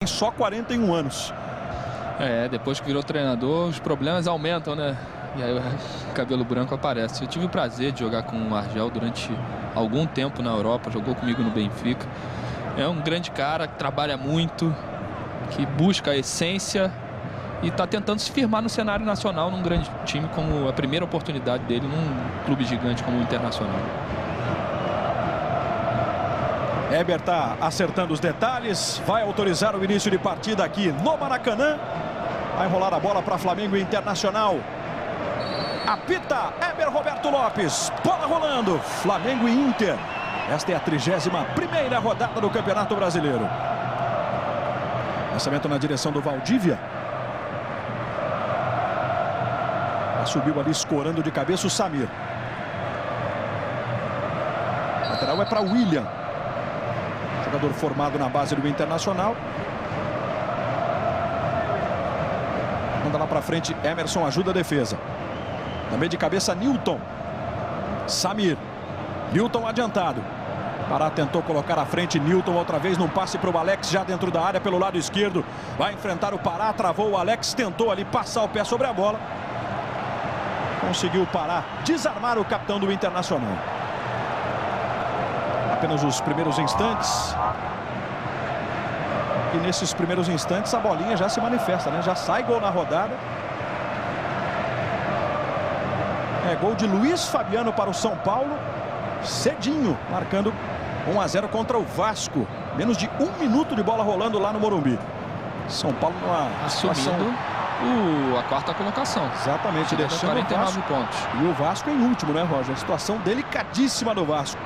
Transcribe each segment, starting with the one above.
Tem só 41 anos. Depois que virou treinador, os problemas aumentam, né? E aí o cabelo branco aparece. Eu tive o prazer de jogar com o Argel durante algum tempo na Europa, jogou comigo no Benfica. É um grande cara que trabalha muito, que busca a essência e está tentando se firmar no cenário nacional num grande time, como a primeira oportunidade dele num clube gigante como o Internacional. Heber está acertando os detalhes, vai autorizar o início de partida aqui no Maracanã. Vai rolar a bola para Flamengo e Internacional. Apita Heber Roberto Lopes, bola rolando, Flamengo e Inter. Esta é a 31ª rodada do Campeonato Brasileiro. Lançamento na direção do Valdívia. Subiu ali escorando de cabeça o Samir. Lateral é para William. Jogador formado na base do Internacional. Manda lá para frente, Emerson ajuda a defesa. Também de cabeça Newton. Samir. Newton adiantado. Pará tentou colocar à frente Newton outra vez num passe para o Alex já dentro da área pelo lado esquerdo. Vai enfrentar o Pará, travou o Alex, tentou ali passar o pé sobre a bola. Conseguiu parar, desarmar o capitão do Internacional. Apenas os primeiros instantes. E nesses primeiros instantes a bolinha já se manifesta, né? Já sai gol na rodada. É gol de Luiz Fabiano para o São Paulo. Cedinho, marcando 1-0 contra o Vasco. Menos de 1 minuto de bola rolando lá no Morumbi. São Paulo numa situação... a quarta colocação. Exatamente, deixando 49 pontos. E o Vasco em último, né, Roger? Situação delicadíssima do Vasco.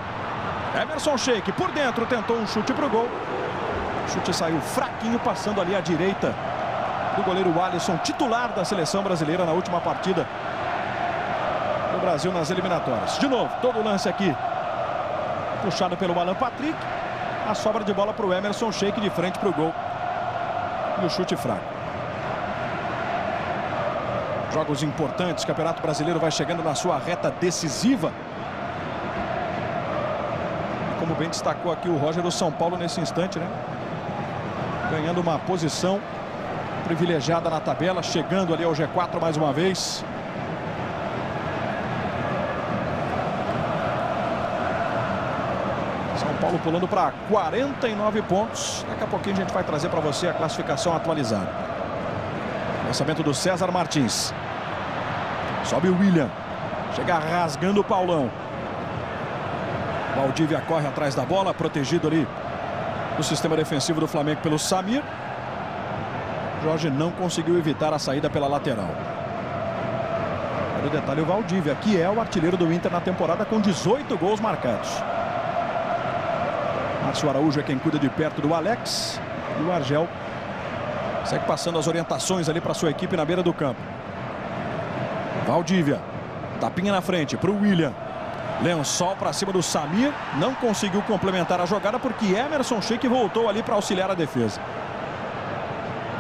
Emerson Sheik por dentro, tentou um chute para o gol. O chute saiu fraquinho, passando ali à direita do goleiro Alisson, titular da seleção brasileira na última partida do Brasil nas eliminatórias. De novo, todo o lance aqui puxado pelo Alan Patrick. A sobra de bola para o Emerson Sheik de frente para o gol. E o chute fraco. Jogos importantes, Campeonato Brasileiro vai chegando na sua reta decisiva. E como bem destacou aqui o Roger, o São Paulo nesse instante, né? Ganhando uma posição privilegiada na tabela, chegando ali ao G4 mais uma vez. São Paulo pulando para 49 pontos. Daqui a pouquinho a gente vai trazer para você a classificação atualizada. Lançamento do César Martins. Sobe o William. Chega rasgando o Paulão. Valdívia corre atrás da bola, protegido ali no sistema defensivo do Flamengo pelo Samir. Jorge não conseguiu evitar a saída pela lateral. Olha o detalhe, o Valdívia, que é o artilheiro do Inter na temporada com 18 gols marcados. Márcio Araújo é quem cuida de perto do Alex. E o Argel segue passando as orientações ali para sua equipe na beira do campo. Valdívia. Tapinha na frente para o William. Lençol para cima do Samir. Não conseguiu complementar a jogada porque Emerson Sheik voltou ali para auxiliar a defesa.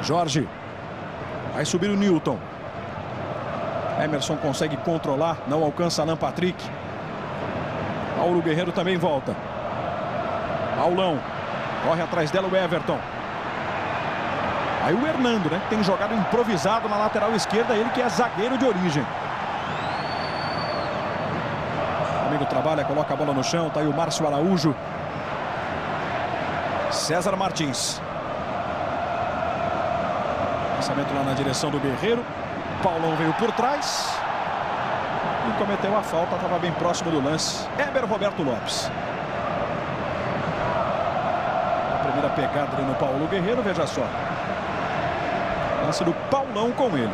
Jorge. Vai subir o Newton. Emerson consegue controlar. Não alcança Alan Patrick. Paulo Guerreiro também volta. Paulão. Corre atrás dela o Everton. Aí o Hernando, né? Tem jogado improvisado na lateral esquerda. Ele que é zagueiro de origem. O amigo trabalha, coloca a bola no chão. Tá aí o Márcio Araújo. César Martins. Lançamento lá na direção do Guerreiro. Paulão veio por trás. E cometeu a falta. Estava bem próximo do lance. Heber Roberto Lopes. A primeira pegada ali no Paulo Guerreiro. Veja só. Lance do Paulão com ele.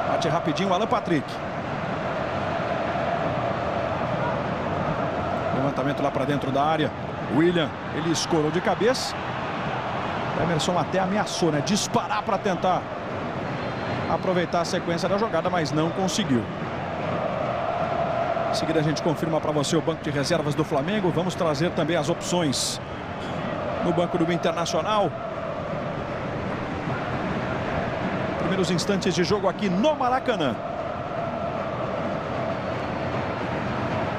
Bate rapidinho o Alan Patrick. Levantamento lá para dentro da área. William, ele escorou de cabeça. Emerson até ameaçou, né? Disparar para tentar aproveitar a sequência da jogada, mas não conseguiu. Em seguida a gente confirma para você o banco de reservas do Flamengo. Vamos trazer também as opções no banco do Internacional. Primeiros instantes de jogo aqui no Maracanã.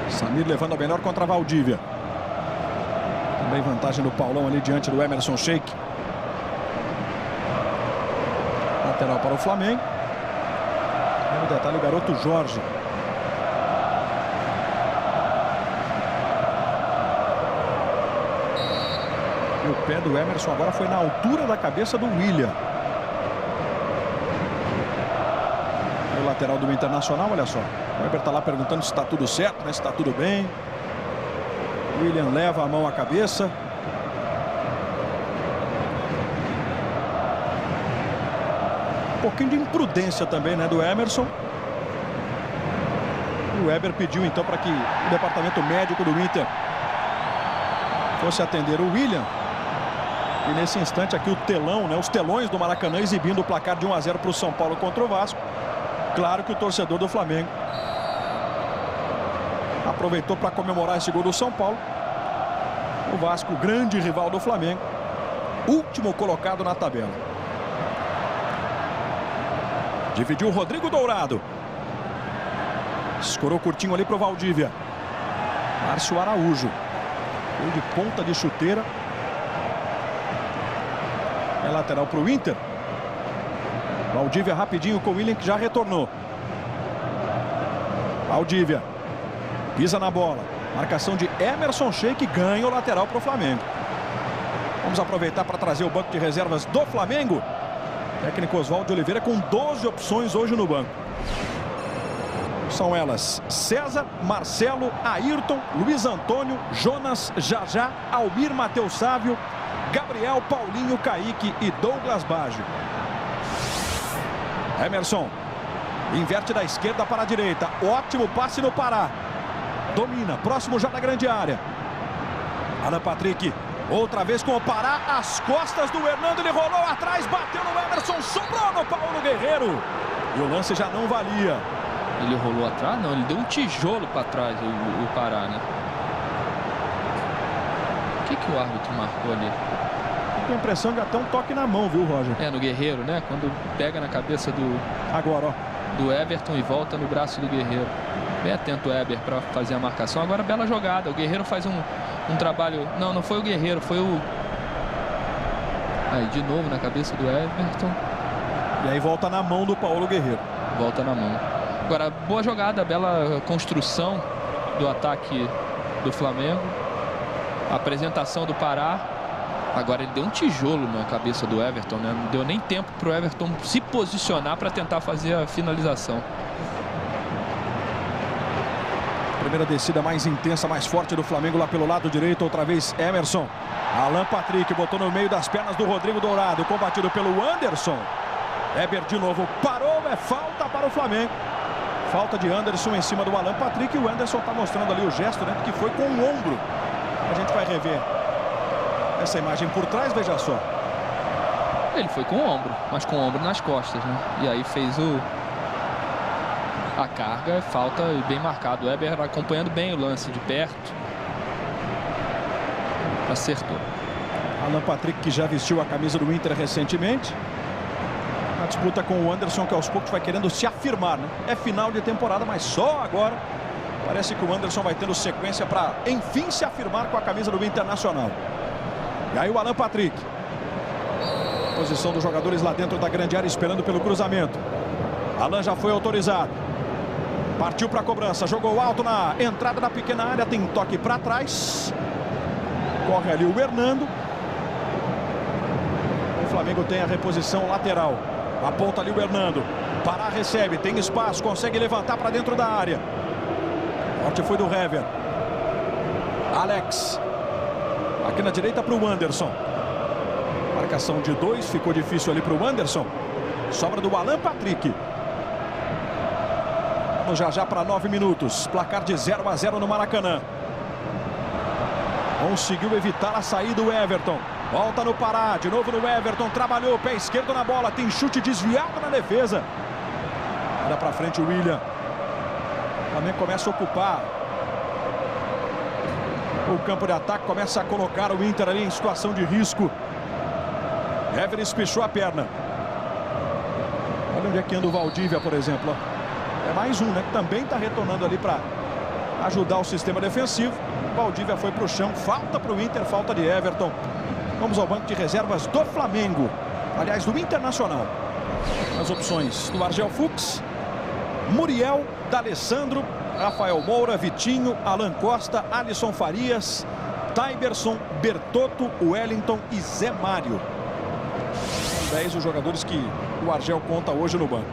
Samir levando a melhor contra a Valdívia. Também vantagem do Paulão ali diante do Emerson Sheik. Lateral para o Flamengo. No detalhe, o garoto Jorge. E o pé do Emerson agora foi na altura da cabeça do William. O lateral do Internacional, olha só. O Weber está lá perguntando se está tudo certo, né? Se está tudo bem. O William leva a mão à cabeça. Um pouquinho de imprudência também, né, do Emerson. E o Weber pediu então para que o departamento médico do Inter fosse atender o William. E nesse instante aqui o telão, né, os telões do Maracanã exibindo o placar de 1-0 para o São Paulo contra o Vasco. Claro que o torcedor do Flamengo aproveitou para comemorar esse gol do São Paulo. O Vasco, grande rival do Flamengo, último colocado na tabela. Dividiu o Rodrigo Dourado. Escorou curtinho ali para o Valdívia. Márcio Araújo. Foi de ponta de chuteira. É lateral para o Inter. Valdívia rapidinho com o William, que já retornou. Valdívia. Pisa na bola. Marcação de Emerson Sheik, ganha o lateral para o Flamengo. Vamos aproveitar para trazer o banco de reservas do Flamengo. Técnico Oswaldo Oliveira com 12 opções hoje no banco. São elas: César, Marcelo, Ayrton, Luiz Antônio, Jonas, Jajá, Almir, Matheus Sávio, Gabriel, Paulinho, Kaique e Douglas Baggio. Emerson inverte da esquerda para a direita. Ótimo passe no Pará. Domina, próximo já da grande área. Alan Patrick, outra vez com o Pará, as costas do Hernando, ele rolou atrás, bateu no Emerson, sobrou no Paulo Guerreiro. E o lance já não valia. Ele rolou atrás? Não, ele deu um tijolo para trás, o Pará, né? O que o árbitro marcou ali? Tenho a impressão que até um toque na mão, viu, Roger? É, no Guerreiro, né? Quando pega na cabeça do... Agora, ó. Do Everton e volta no braço do Guerreiro. Bem atento o Eber para fazer a marcação. Agora, bela jogada. O Guerreiro faz um trabalho... Não, não foi o Guerreiro, foi o... Aí, de novo na cabeça do Everton. E aí volta na mão do Paulo Guerreiro. Volta na mão. Agora, boa jogada, bela construção do ataque do Flamengo. A apresentação do Pará. Agora ele deu um tijolo na cabeça do Everton, né? Não deu nem tempo para o Everton se posicionar para tentar fazer a finalização. Primeira descida mais intensa, mais forte do Flamengo lá pelo lado direito. Outra vez Emerson. Alan Patrick botou no meio das pernas do Rodrigo Dourado. Combatido pelo Anderson. Eber de novo parou. É falta para o Flamengo. Falta de Anderson em cima do Alan Patrick. E o Anderson está mostrando ali o gesto, né? Que foi com o ombro. A gente vai rever essa imagem por trás, veja só. Ele foi com o ombro, mas com o ombro nas costas, né? E aí fez a carga, falta bem marcado. O Eber acompanhando bem o lance de perto. Acertou. Alan Patrick, que já vestiu a camisa do Inter recentemente. A disputa com o Anderson, que aos poucos vai querendo se afirmar, né? É final de temporada, mas só agora parece que o Anderson vai tendo sequência para, enfim, se afirmar com a camisa do Internacional. E aí o Alan Patrick. Posição dos jogadores lá dentro da grande área, esperando pelo cruzamento. Alan já foi autorizado. Partiu para a cobrança, jogou alto na entrada da pequena área, tem toque para trás. Corre ali o Hernando. O Flamengo tem a reposição lateral. Aponta ali o Hernando. Pará recebe, tem espaço, consegue levantar para dentro da área. Forte foi do Hever. Alex. Aqui na direita para o Anderson. Marcação de 2, ficou difícil ali para o Anderson. Sobra do Alan Patrick. Vamos já para 9 minutos. Placar de 0-0 no Maracanã. Conseguiu evitar a saída do Everton. Volta no Pará, de novo no Everton. Trabalhou, pé esquerdo na bola. Tem chute desviado na defesa. Olha para frente o William. Também começa a ocupar o campo de ataque, começa a colocar o Inter ali em situação de risco. Hever espichou a perna. Olha onde é que anda o Valdívia, por exemplo. É mais um, né? Que também está retornando ali para ajudar o sistema defensivo. Valdívia foi para o chão. Falta para o Inter, falta de Everton. Vamos ao banco de reservas do Flamengo. Aliás, do Internacional. As opções do Argel Fuchs: Muriel, D'Alessandro, Rafael Moura, Vitinho, Alan Costa, Alisson Farias, Taiberson, Bertotto, Wellington e Zé Mário. São 10 os jogadores que o Argel conta hoje no banco.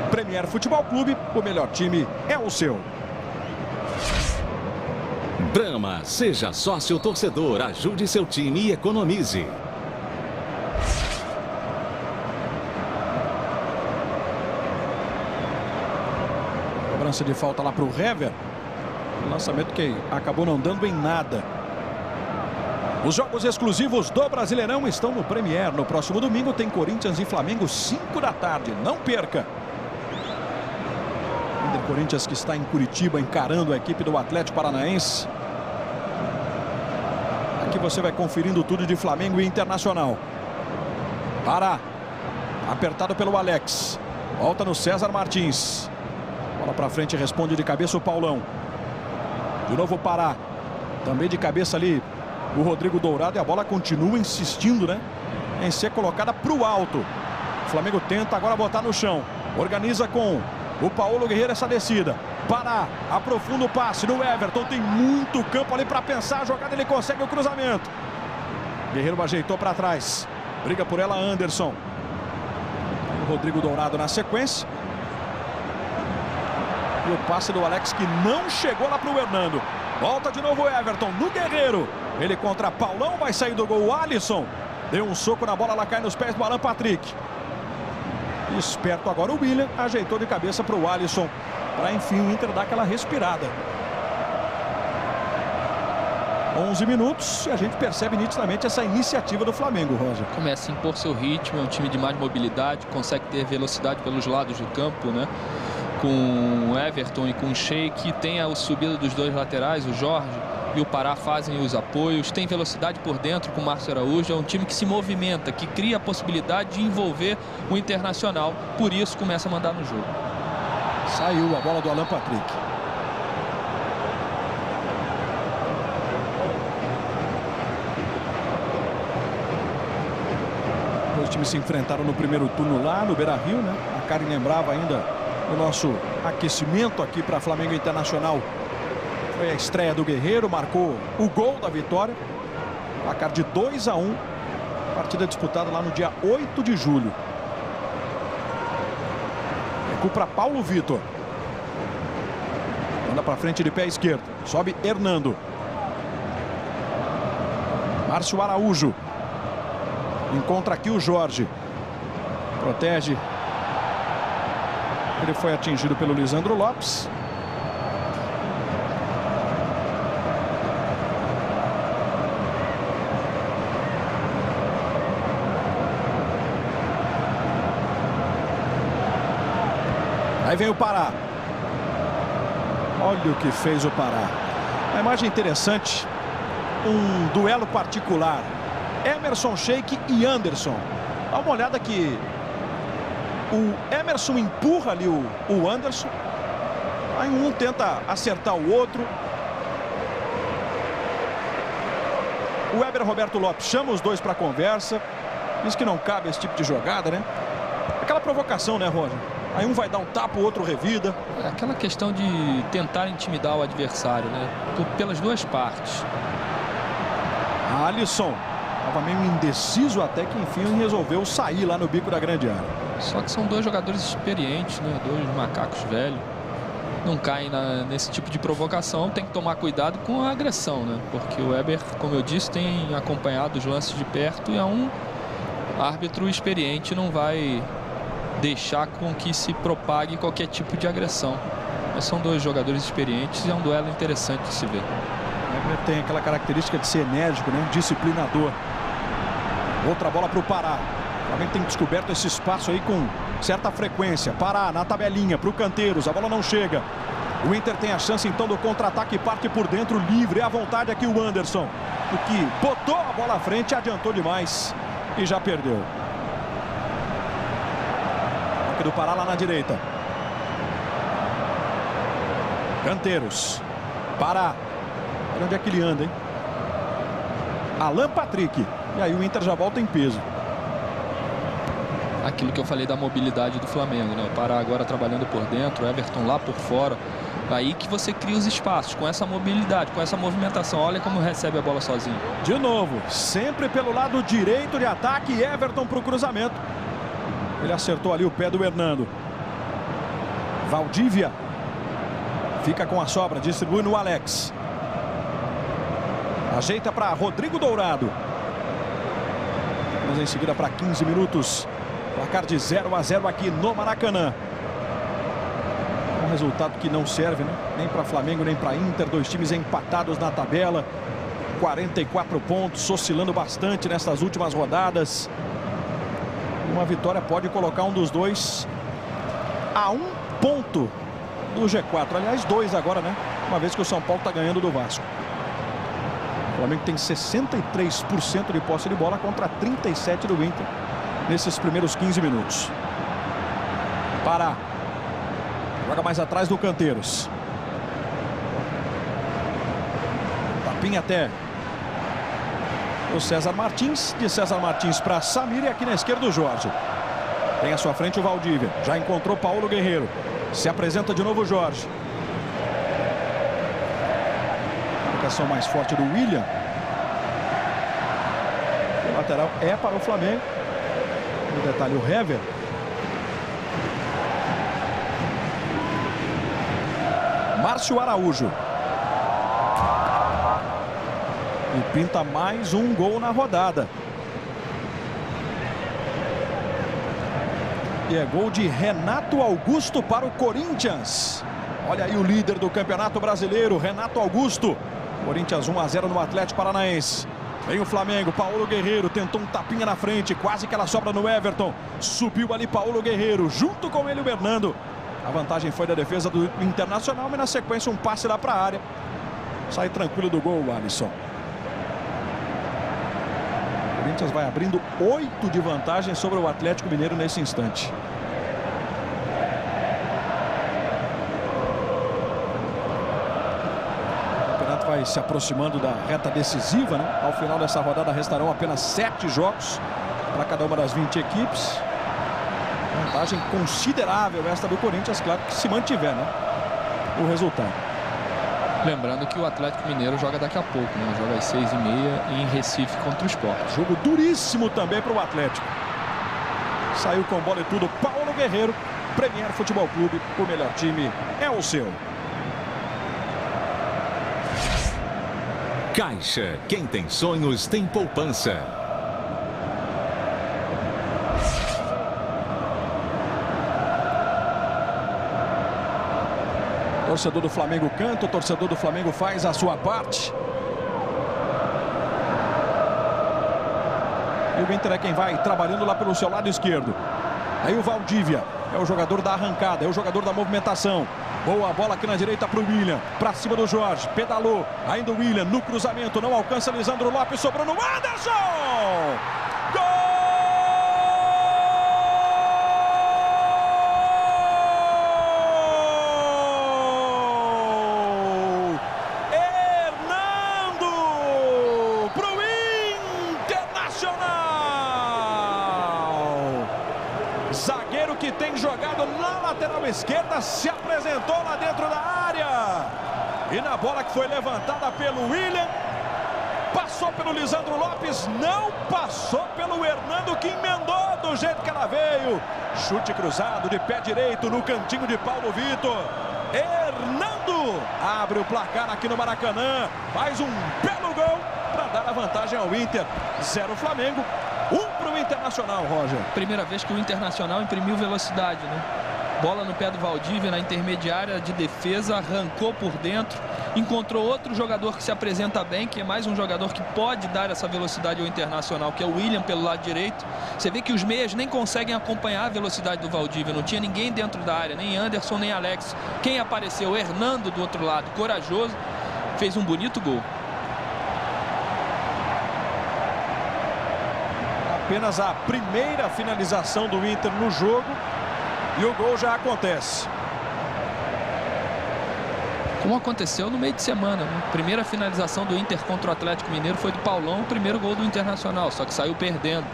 Premier Futebol Clube, o melhor time é o seu. Brahma, seja sócio torcedor, ajude seu time e economize. Cobrança de falta lá para o Hever. Lançamento que acabou não dando em nada. Os jogos exclusivos do Brasileirão estão no Premier. No próximo domingo tem Corinthians e Flamengo, 5 da tarde. Não perca. O Corinthians que está em Curitiba encarando a equipe do Atlético Paranaense. Aqui você vai conferindo tudo de Flamengo e Internacional. Pará. Apertado pelo Alex. Volta no César Martins. Bola para frente, responde de cabeça o Paulão. De novo o Pará. Também de cabeça ali o Rodrigo Dourado. E a bola continua insistindo, né, em ser colocada para o alto. O Flamengo tenta agora botar no chão. Organiza com o Paulo Guerreiro essa descida. Pará, aprofunda o passe do Everton. Tem muito campo ali para pensar a jogada. Ele consegue o cruzamento. Guerreiro ajeitou para trás. Briga por ela Anderson. O Rodrigo Dourado na sequência. E o passe do Alex que não chegou lá para o Hernando. Volta de novo o Everton no Guerreiro. Ele contra Paulão, vai sair do gol o Alisson. Deu um soco na bola, ela cai nos pés do Alan Patrick. Esperto agora o William, ajeitou de cabeça para o Alisson. Para enfim o Inter dar aquela respirada. 11 minutos e a gente percebe nitidamente essa iniciativa do Flamengo, Roger. Começa a impor seu ritmo, é um time de mais mobilidade, consegue ter velocidade pelos lados do campo, né? Com o Everton e com o Sheik, tem a subida dos dois laterais, o Jorge e o Pará fazem os apoios, tem velocidade por dentro com o Márcio Araújo, é um time que se movimenta, que cria a possibilidade de envolver o Internacional, por isso começa a mandar no jogo. Saiu a bola do Alan Patrick. Os times se enfrentaram no primeiro turno lá no Beira-Rio, né? A Karen lembrava ainda o nosso aquecimento aqui para Flamengo Internacional. Foi a estreia do Guerreiro, marcou o gol da vitória. Placar de 2-1. Partida disputada lá no dia 8 de julho. Recuo para Paulo Vitor. Anda para frente de pé esquerdo. Sobe Hernando. Márcio Araújo. Encontra aqui o Jorge. Protege. Ele foi atingido pelo Lisandro Lopes. Aí vem o Pará. Olha o que fez o Pará. Uma imagem interessante. Um duelo particular. Emerson Sheik e Anderson. Dá uma olhada que o Emerson empurra ali o Anderson. Aí um tenta acertar o outro. O Weber Roberto Lopes chama os dois para conversa. Diz que não cabe esse tipo de jogada, né? Aquela provocação, né, Roger? Aí um vai dar um tapa, o outro revida. É aquela questão de tentar intimidar o adversário, né? Pelas duas partes. Alisson estava meio indeciso até que enfim resolveu sair lá no bico da grande área. Só que são dois jogadores experientes, né? Dois macacos velhos. Não caem nesse tipo de provocação. Tem que tomar cuidado com a agressão, né? Porque o Weber, como eu disse, tem acompanhado os lances de perto e é um árbitro experiente, não vai deixar com que se propague qualquer tipo de agressão. Mas são dois jogadores experientes e é um duelo interessante de se ver. O Weber tem aquela característica de ser enérgico, né? Disciplinador. Outra bola para o Pará. O Flamengo tem descoberto esse espaço aí com certa frequência. Pará na tabelinha para o Canteiros. A bola não chega. O Inter tem a chance então do contra-ataque. Parte por dentro livre. É à vontade aqui o Anderson. O que botou a bola à frente, adiantou demais e já perdeu. Aqui do Pará lá na direita. Canteiros. Pará. Olha onde é que ele anda, hein? Alan Patrick. E aí o Inter já volta em peso. Aquilo que eu falei da mobilidade do Flamengo, né? O Pará agora trabalhando por dentro, o Everton lá por fora. Aí que você cria os espaços, com essa mobilidade, com essa movimentação. Olha como recebe a bola sozinho. De novo, sempre pelo lado direito de ataque, Everton para o cruzamento. Ele acertou ali o pé do Hernando. Valdívia fica com a sobra, distribui no Alex. Ajeita para Rodrigo Dourado. Vamos em seguida para 15 minutos. Placar de 0-0 aqui no Maracanã. Um resultado que não serve, né? Nem para Flamengo, nem para Inter. Dois times empatados na tabela. 44 pontos, oscilando bastante nessas últimas rodadas. Uma vitória pode colocar um dos dois a 1 ponto do G4. Aliás, 2 agora, né? Uma vez que o São Paulo está ganhando do Vasco. O Flamengo tem 63% de posse de bola contra 37% do Inter nesses primeiros 15 minutos. Pará. Joga mais atrás do Canteiros. Tapinha até o César Martins. De César Martins para Samir e aqui na esquerda o Jorge. Tem à sua frente o Valdívia. Já encontrou Paulo Guerreiro. Se apresenta de novo o Jorge. Marcação mais forte do William. O lateral é para o Flamengo. No detalhe o Hever. Márcio Araújo. E pinta mais um gol na rodada. E é gol de Renato Augusto para o Corinthians. Olha aí o líder do Campeonato Brasileiro, Renato Augusto. Corinthians 1-0 no Atlético Paranaense. Vem o Flamengo, Paulo Guerreiro tentou um tapinha na frente, quase que ela sobra no Everton. Subiu ali Paulo Guerreiro, junto com ele o Hernando. A vantagem foi da defesa do Internacional, mas na sequência um passe lá para a área. Sai tranquilo do gol o Alisson. O Corinthians vai abrindo 8 de vantagem sobre o Atlético Mineiro nesse instante. O campeonato vai se aproximando da reta decisiva, né? Ao final dessa rodada restarão apenas 7 jogos para cada uma das 20 equipes. Vantagem considerável esta do Corinthians, claro que se mantiver, né, o resultado. Lembrando que o Atlético Mineiro joga daqui a pouco, né? Joga às 6h30 em Recife contra o Sport. Jogo duríssimo também para o Atlético. Saiu com bola e tudo Paulo Guerreiro. Premier Futebol Clube, o melhor time é o seu. Caixa, quem tem sonhos tem poupança. Torcedor do Flamengo canta, o torcedor do Flamengo faz a sua parte. E o Inter é quem vai trabalhando lá pelo seu lado esquerdo. Aí o Valdívia é o jogador da arrancada, é o jogador da movimentação. Boa bola aqui na direita para o William, para cima do Jorge, pedalou. Ainda o William no cruzamento, não alcança Lisandro Lopes, sobrou no Anderson! Gol! Zagueiro que tem jogado na lateral esquerda, se apresentou lá dentro da área. E na bola que foi levantada pelo William, passou pelo Lisandro Lopes, não passou pelo Hernando, que emendou do jeito que ela veio. Chute cruzado de pé direito no cantinho de Paulo Vitor. Hernando abre o placar aqui no Maracanã, faz um belo gol para dar a vantagem ao Inter. 0 Flamengo, 1 para o Internacional, Roger. Primeira vez que o Internacional imprimiu velocidade, né? Bola no pé do Valdívia na intermediária de defesa, arrancou por dentro, encontrou outro jogador que se apresenta bem, que é mais um jogador que pode dar essa velocidade ao Internacional, que é o William pelo lado direito. Você vê que os meias nem conseguem acompanhar a velocidade do Valdívia, não tinha ninguém dentro da área, nem Anderson, nem Alex. Quem apareceu? Hernando do outro lado, corajoso, fez um bonito gol. Apenas a primeira finalização do Inter no jogo e o gol já acontece. Como aconteceu no meio de semana, né? Primeira finalização do Inter contra o Atlético Mineiro foi do Paulão, o primeiro gol do Internacional, só que saiu perdendo.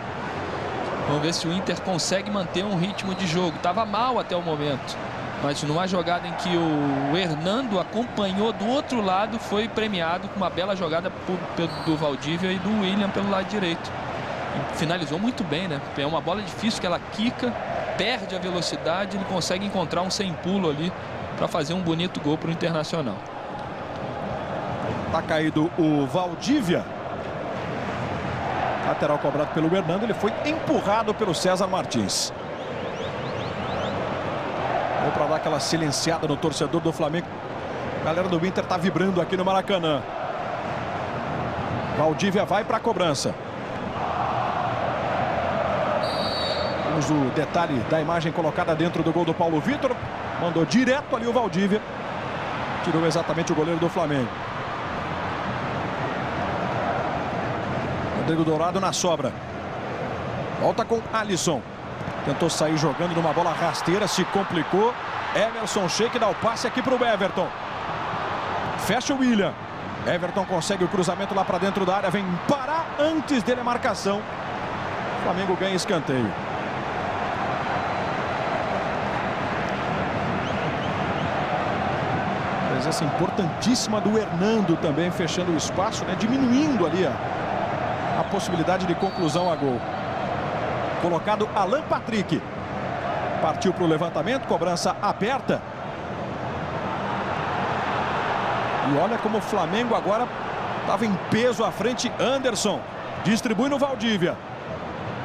Vamos ver se o Inter consegue manter um ritmo de jogo. Estava mal até o momento, mas numa jogada em que o Hernando acompanhou do outro lado, foi premiado com uma bela jogada do Valdívia e do William pelo lado direito. E finalizou muito bem, né? É uma bola difícil que ela quica, perde a velocidade, ele consegue encontrar um sem pulo ali para fazer um bonito gol para o Internacional. Tá caído o Valdívia. Lateral cobrado pelo Hernando, ele foi empurrado pelo César Martins. Vou para dar aquela silenciada no torcedor do Flamengo. A galera do Inter tá vibrando aqui no Maracanã. Valdívia vai para a cobrança. Temos o detalhe da imagem colocada dentro do gol do Paulo Vitor. Mandou direto ali o Valdívia. Tirou exatamente o goleiro do Flamengo. Rodrigo Dourado na sobra. Volta com Alisson. Tentou sair jogando numa bola rasteira, se complicou. Emerson Sheik dá o passe aqui para o Everton. Fecha o William. Everton consegue o cruzamento lá para dentro da área. Vem parar antes dele a marcação. O Flamengo ganha escanteio. Presença importantíssima do Hernando também, fechando o espaço, né? Diminuindo ali a possibilidade de conclusão a gol. Colocado Alan Patrick. Partiu para o levantamento, cobrança aberta. E olha como o Flamengo agora estava em peso à frente. Anderson distribui no Valdívia.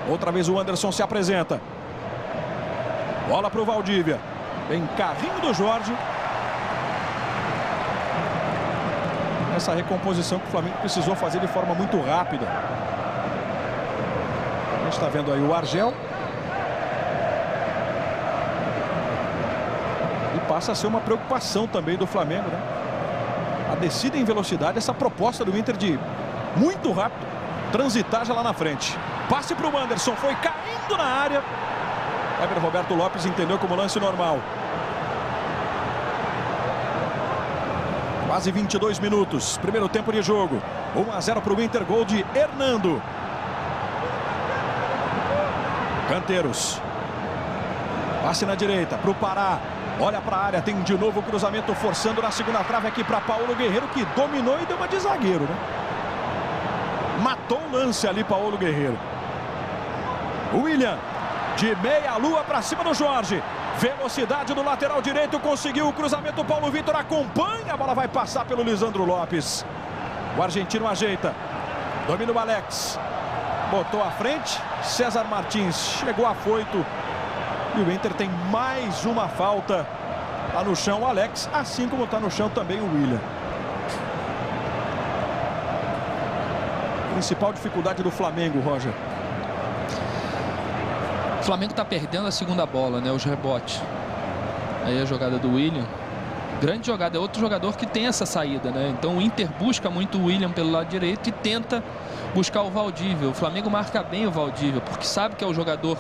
Outra vez o Anderson se apresenta. Bola para o Valdívia. Vem carrinho do Jorge. Essa recomposição que o Flamengo precisou fazer de forma muito rápida. A gente está vendo aí o Argel. E passa a ser uma preocupação também do Flamengo, né? A descida em velocidade, essa proposta do Inter de muito rápido transitar já lá na frente. Passe para o Anderson, foi caindo na área. Weber Roberto Lopes entendeu como lance normal. Quase 22 minutos, primeiro tempo de jogo. 1-0 para o Inter, gol de Hernando. Canteiros. Passe na direita para o Pará. Olha para a área, tem de novo o cruzamento forçando na segunda trave aqui para Paulo Guerreiro, que dominou e deu uma de zagueiro, né? Matou o lance ali, Paulo Guerreiro. William, de meia lua para cima do Jorge. Velocidade do lateral direito, conseguiu o cruzamento, Paulo Vitor acompanha, a bola vai passar pelo Lisandro Lopes. O argentino ajeita, domina o Alex, botou à frente, César Martins chegou afoito. E o Inter tem mais uma falta. Está no chão o Alex, assim como está no chão também o William. Principal dificuldade do Flamengo, Roger. O Flamengo está perdendo a segunda bola, né? Os rebotes. Aí a jogada do William. Grande jogada, é outro jogador que tem essa saída, né? Então o Inter busca muito o William pelo lado direito e tenta buscar o Valdívia. O Flamengo marca bem o Valdívia, porque sabe que é o jogador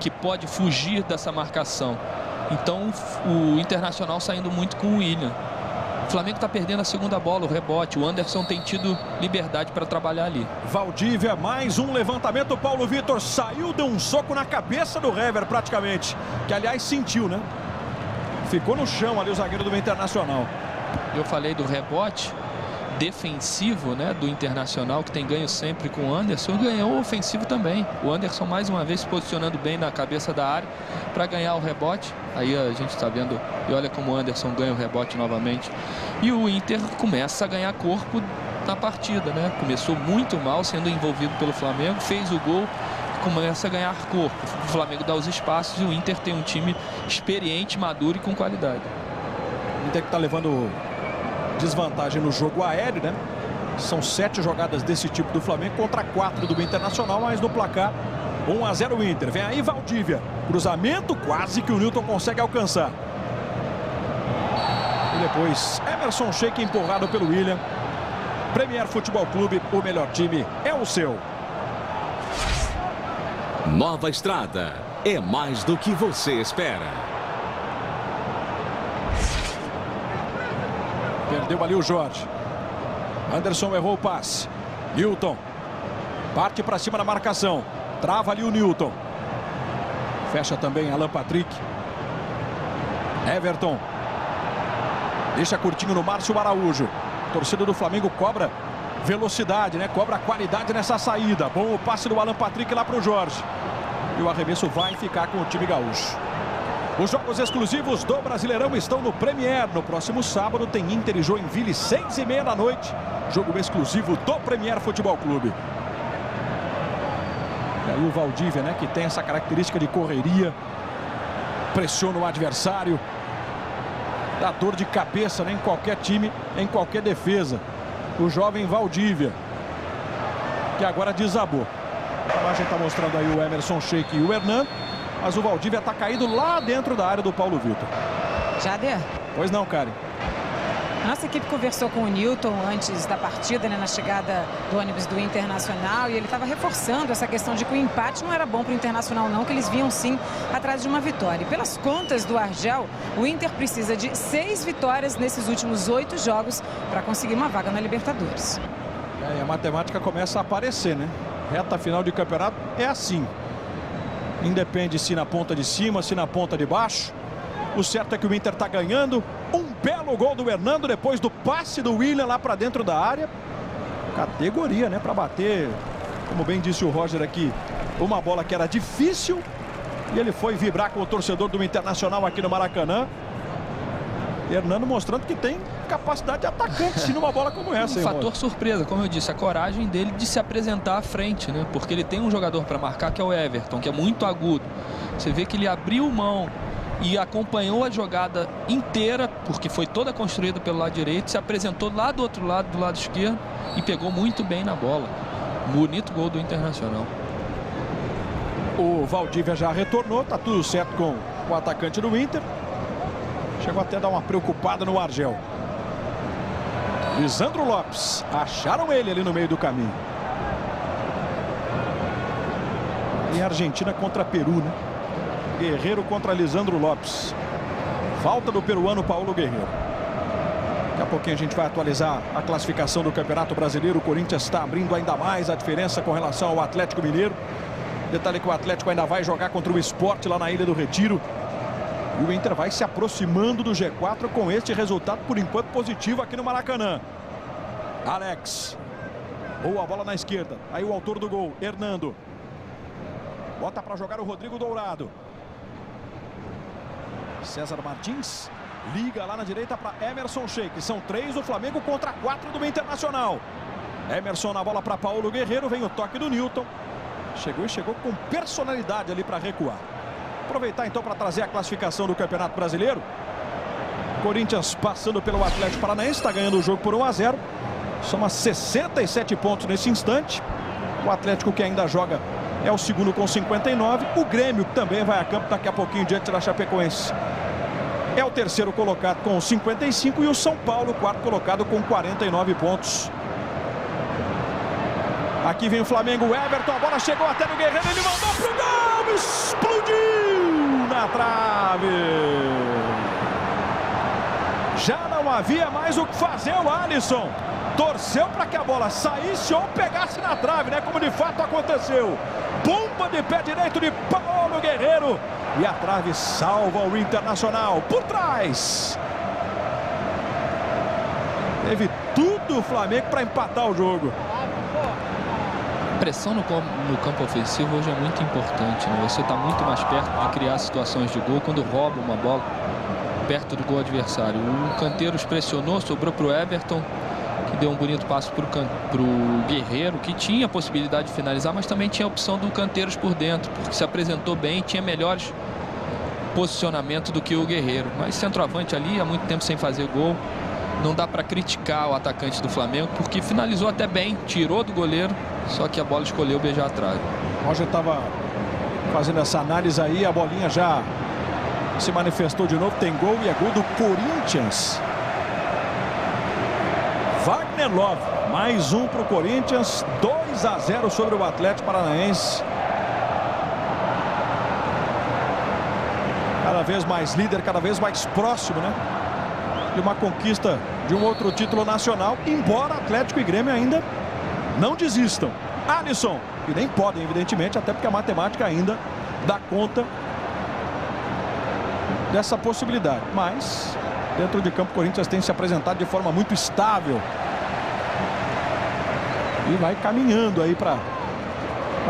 que pode fugir dessa marcação. Então o Internacional saindo muito com o William. O Flamengo está perdendo a segunda bola, o rebote. O Anderson tem tido liberdade para trabalhar ali. Valdívia, mais um levantamento. Paulo Vitor saiu, deu um soco na cabeça do Hever praticamente. Que aliás sentiu, né? Ficou no chão ali o zagueiro do Internacional. Eu falei do rebote defensivo, né, do Internacional, que tem ganho sempre com o Anderson, ganhou o ofensivo também. O Anderson mais uma vez se posicionando bem na cabeça da área para ganhar o rebote. Aí a gente está vendo, e olha como o Anderson ganha o rebote novamente. E o Inter começa a ganhar corpo na partida, né? Começou muito mal, sendo envolvido pelo Flamengo, fez o gol, começa a ganhar corpo. O Flamengo dá os espaços e o Inter tem um time experiente, maduro e com qualidade. O Inter que está levando desvantagem no jogo aéreo, né? São 7 jogadas desse tipo do Flamengo contra 4 do Internacional, mas no placar 1-0 o Inter. Vem aí Valdívia, cruzamento quase que o Newton consegue alcançar. E depois Emerson Sheik empurrado pelo William. Premier Futebol Clube, o melhor time é o seu. Nova Estrada, é mais do que você espera. Perdeu ali o Jorge. Anderson errou o passe. Newton. Parte para cima da marcação. Trava ali o Newton. Fecha também Alan Patrick. Everton. Deixa curtinho no Márcio Araújo. A torcida do Flamengo cobra velocidade, né? Cobra qualidade nessa saída. Bom o passe do Alan Patrick lá para o Jorge. E o arremesso vai ficar com o time gaúcho. Os jogos exclusivos do Brasileirão estão no Premier. No próximo sábado tem Inter e Joinville, 6h30 da noite. Jogo exclusivo do Premier Futebol Clube. E aí o Valdívia, né? Que tem essa característica de correria. Pressiona o adversário. Dá dor de cabeça, né? Em qualquer time, em qualquer defesa. O jovem Valdívia, que agora desabou. A imagem está mostrando aí o Emerson Sheik e o Hernando. Mas o Valdívia está caído lá dentro da área do Paulo Vitor. Jader? Pois não, Karen. A nossa equipe conversou com o Newton antes da partida, né, na chegada do ônibus do Internacional, e ele estava reforçando essa questão de que o empate não era bom para o Internacional não, que eles vinham sim atrás de uma vitória. E pelas contas do Argel, o Inter precisa de 6 vitórias nesses últimos 8 jogos para conseguir uma vaga na Libertadores. E a matemática começa a aparecer, né? Reta final de campeonato é assim. Independe se na ponta de cima, se na ponta de baixo. O certo é que o Inter está ganhando. Um belo gol do Hernando depois do passe do William lá para dentro da área. Categoria, né? Para bater, como bem disse o Roger aqui, uma bola que era difícil. E ele foi vibrar com o torcedor do Internacional aqui no Maracanã. Hernando mostrando que tem capacidade de atacante sim numa bola como essa. Um fator surpresa, como eu disse, a coragem dele de se apresentar à frente, né? Porque ele tem um jogador para marcar que é o Everton, que é muito agudo. Você vê que ele abriu mão e acompanhou a jogada inteira, porque foi toda construída pelo lado direito, se apresentou lá do outro lado, do lado esquerdo, e pegou muito bem na bola. Bonito gol do Internacional. O Valdívia já retornou, tá tudo certo com o atacante do Inter. Chegou até a dar uma preocupada no Argel. Lisandro Lopes. Acharam ele ali no meio do caminho. E a Argentina contra Peru, né? Guerreiro contra Lisandro Lopes. Falta do peruano Paulo Guerreiro. Daqui a pouquinho a gente vai atualizar a classificação do Campeonato Brasileiro. O Corinthians está abrindo ainda mais a diferença com relação ao Atlético Mineiro. Detalhe que o Atlético ainda vai jogar contra o Sport lá na Ilha do Retiro. E o Inter vai se aproximando do G4 com este resultado, por enquanto, positivo aqui no Maracanã. Alex. Boa bola na esquerda. Aí o autor do gol, Hernando. Bota para jogar o Rodrigo Dourado. César Martins. Liga lá na direita para Emerson Sheik. São 3 do Flamengo contra 4 do Internacional. Emerson na bola para Paulo Guerreiro. Vem o toque do Newton. Chegou com personalidade ali para recuar. Aproveitar então para trazer a classificação do Campeonato Brasileiro. Corinthians passando pelo Atlético Paranaense, está ganhando o jogo por 1-0. Soma 67 pontos nesse instante. O Atlético, que ainda joga, é o segundo com 59. O Grêmio, que também vai a campo daqui a pouquinho diante da Chapecoense, é o terceiro colocado com 55. E o São Paulo, quarto colocado com 49 pontos. Aqui vem o Flamengo, o Everton, a bola chegou até no Guerreiro, ele mandou pro gol, explodiu na trave. Já não havia mais o que fazer o Alisson. Torceu para que a bola saísse ou pegasse na trave, né? Como de fato aconteceu. Bomba de pé direito de Paulo Guerreiro. E a trave salva o Internacional por trás. Teve tudo o Flamengo para empatar o jogo. Pressão no campo ofensivo hoje é muito importante, né? Você está muito mais perto de criar situações de gol quando rouba uma bola perto do gol adversário. O Canteiros pressionou, sobrou para o Everton, que deu um bonito passo para o Guerreiro, que tinha a possibilidade de finalizar, mas também tinha a opção do Canteiros por dentro, porque se apresentou bem, tinha melhores posicionamento do que o Guerreiro. Mas centroavante ali, há muito tempo sem fazer gol. Não dá para criticar o atacante do Flamengo, porque finalizou até bem, tirou do goleiro, só que a bola escolheu beijar a trave. O Roger estava fazendo essa análise aí, a bolinha já se manifestou de novo, tem gol e é gol do Corinthians. Wagner Love, mais um para o Corinthians, 2-0 sobre o Atlético Paranaense. Cada vez mais líder, cada vez mais próximo, né? De uma conquista de um outro título nacional, embora Atlético e Grêmio ainda não desistam. Alisson, que nem podem, evidentemente, até porque a matemática ainda dá conta dessa possibilidade. Mas, dentro de campo, o Corinthians tem se apresentado de forma muito estável. E vai caminhando aí para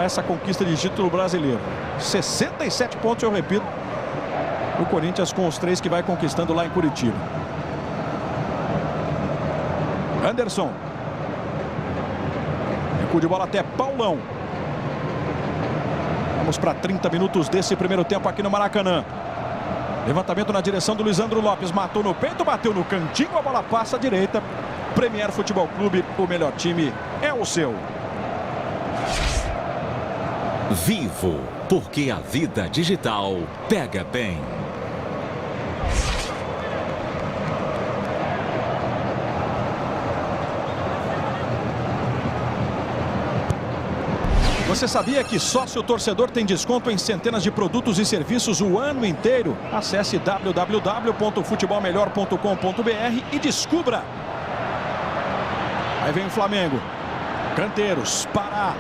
essa conquista de título brasileiro. 67 pontos, eu repito, o Corinthians com os 3 que vai conquistando lá em Curitiba. Anderson. Recuo de bola até Paulão. Vamos para 30 minutos desse primeiro tempo aqui no Maracanã. Levantamento na direção do Lisandro Lopes. Matou no peito, bateu no cantinho. A bola passa à direita. Premier Futebol Clube, o melhor time é o seu. Vivo, porque a vida digital pega bem. Você sabia que sócio torcedor tem desconto em centenas de produtos e serviços o ano inteiro? Acesse www.futebolmelhor.com.br e descubra. Aí vem o Flamengo. Canteiros, Pará.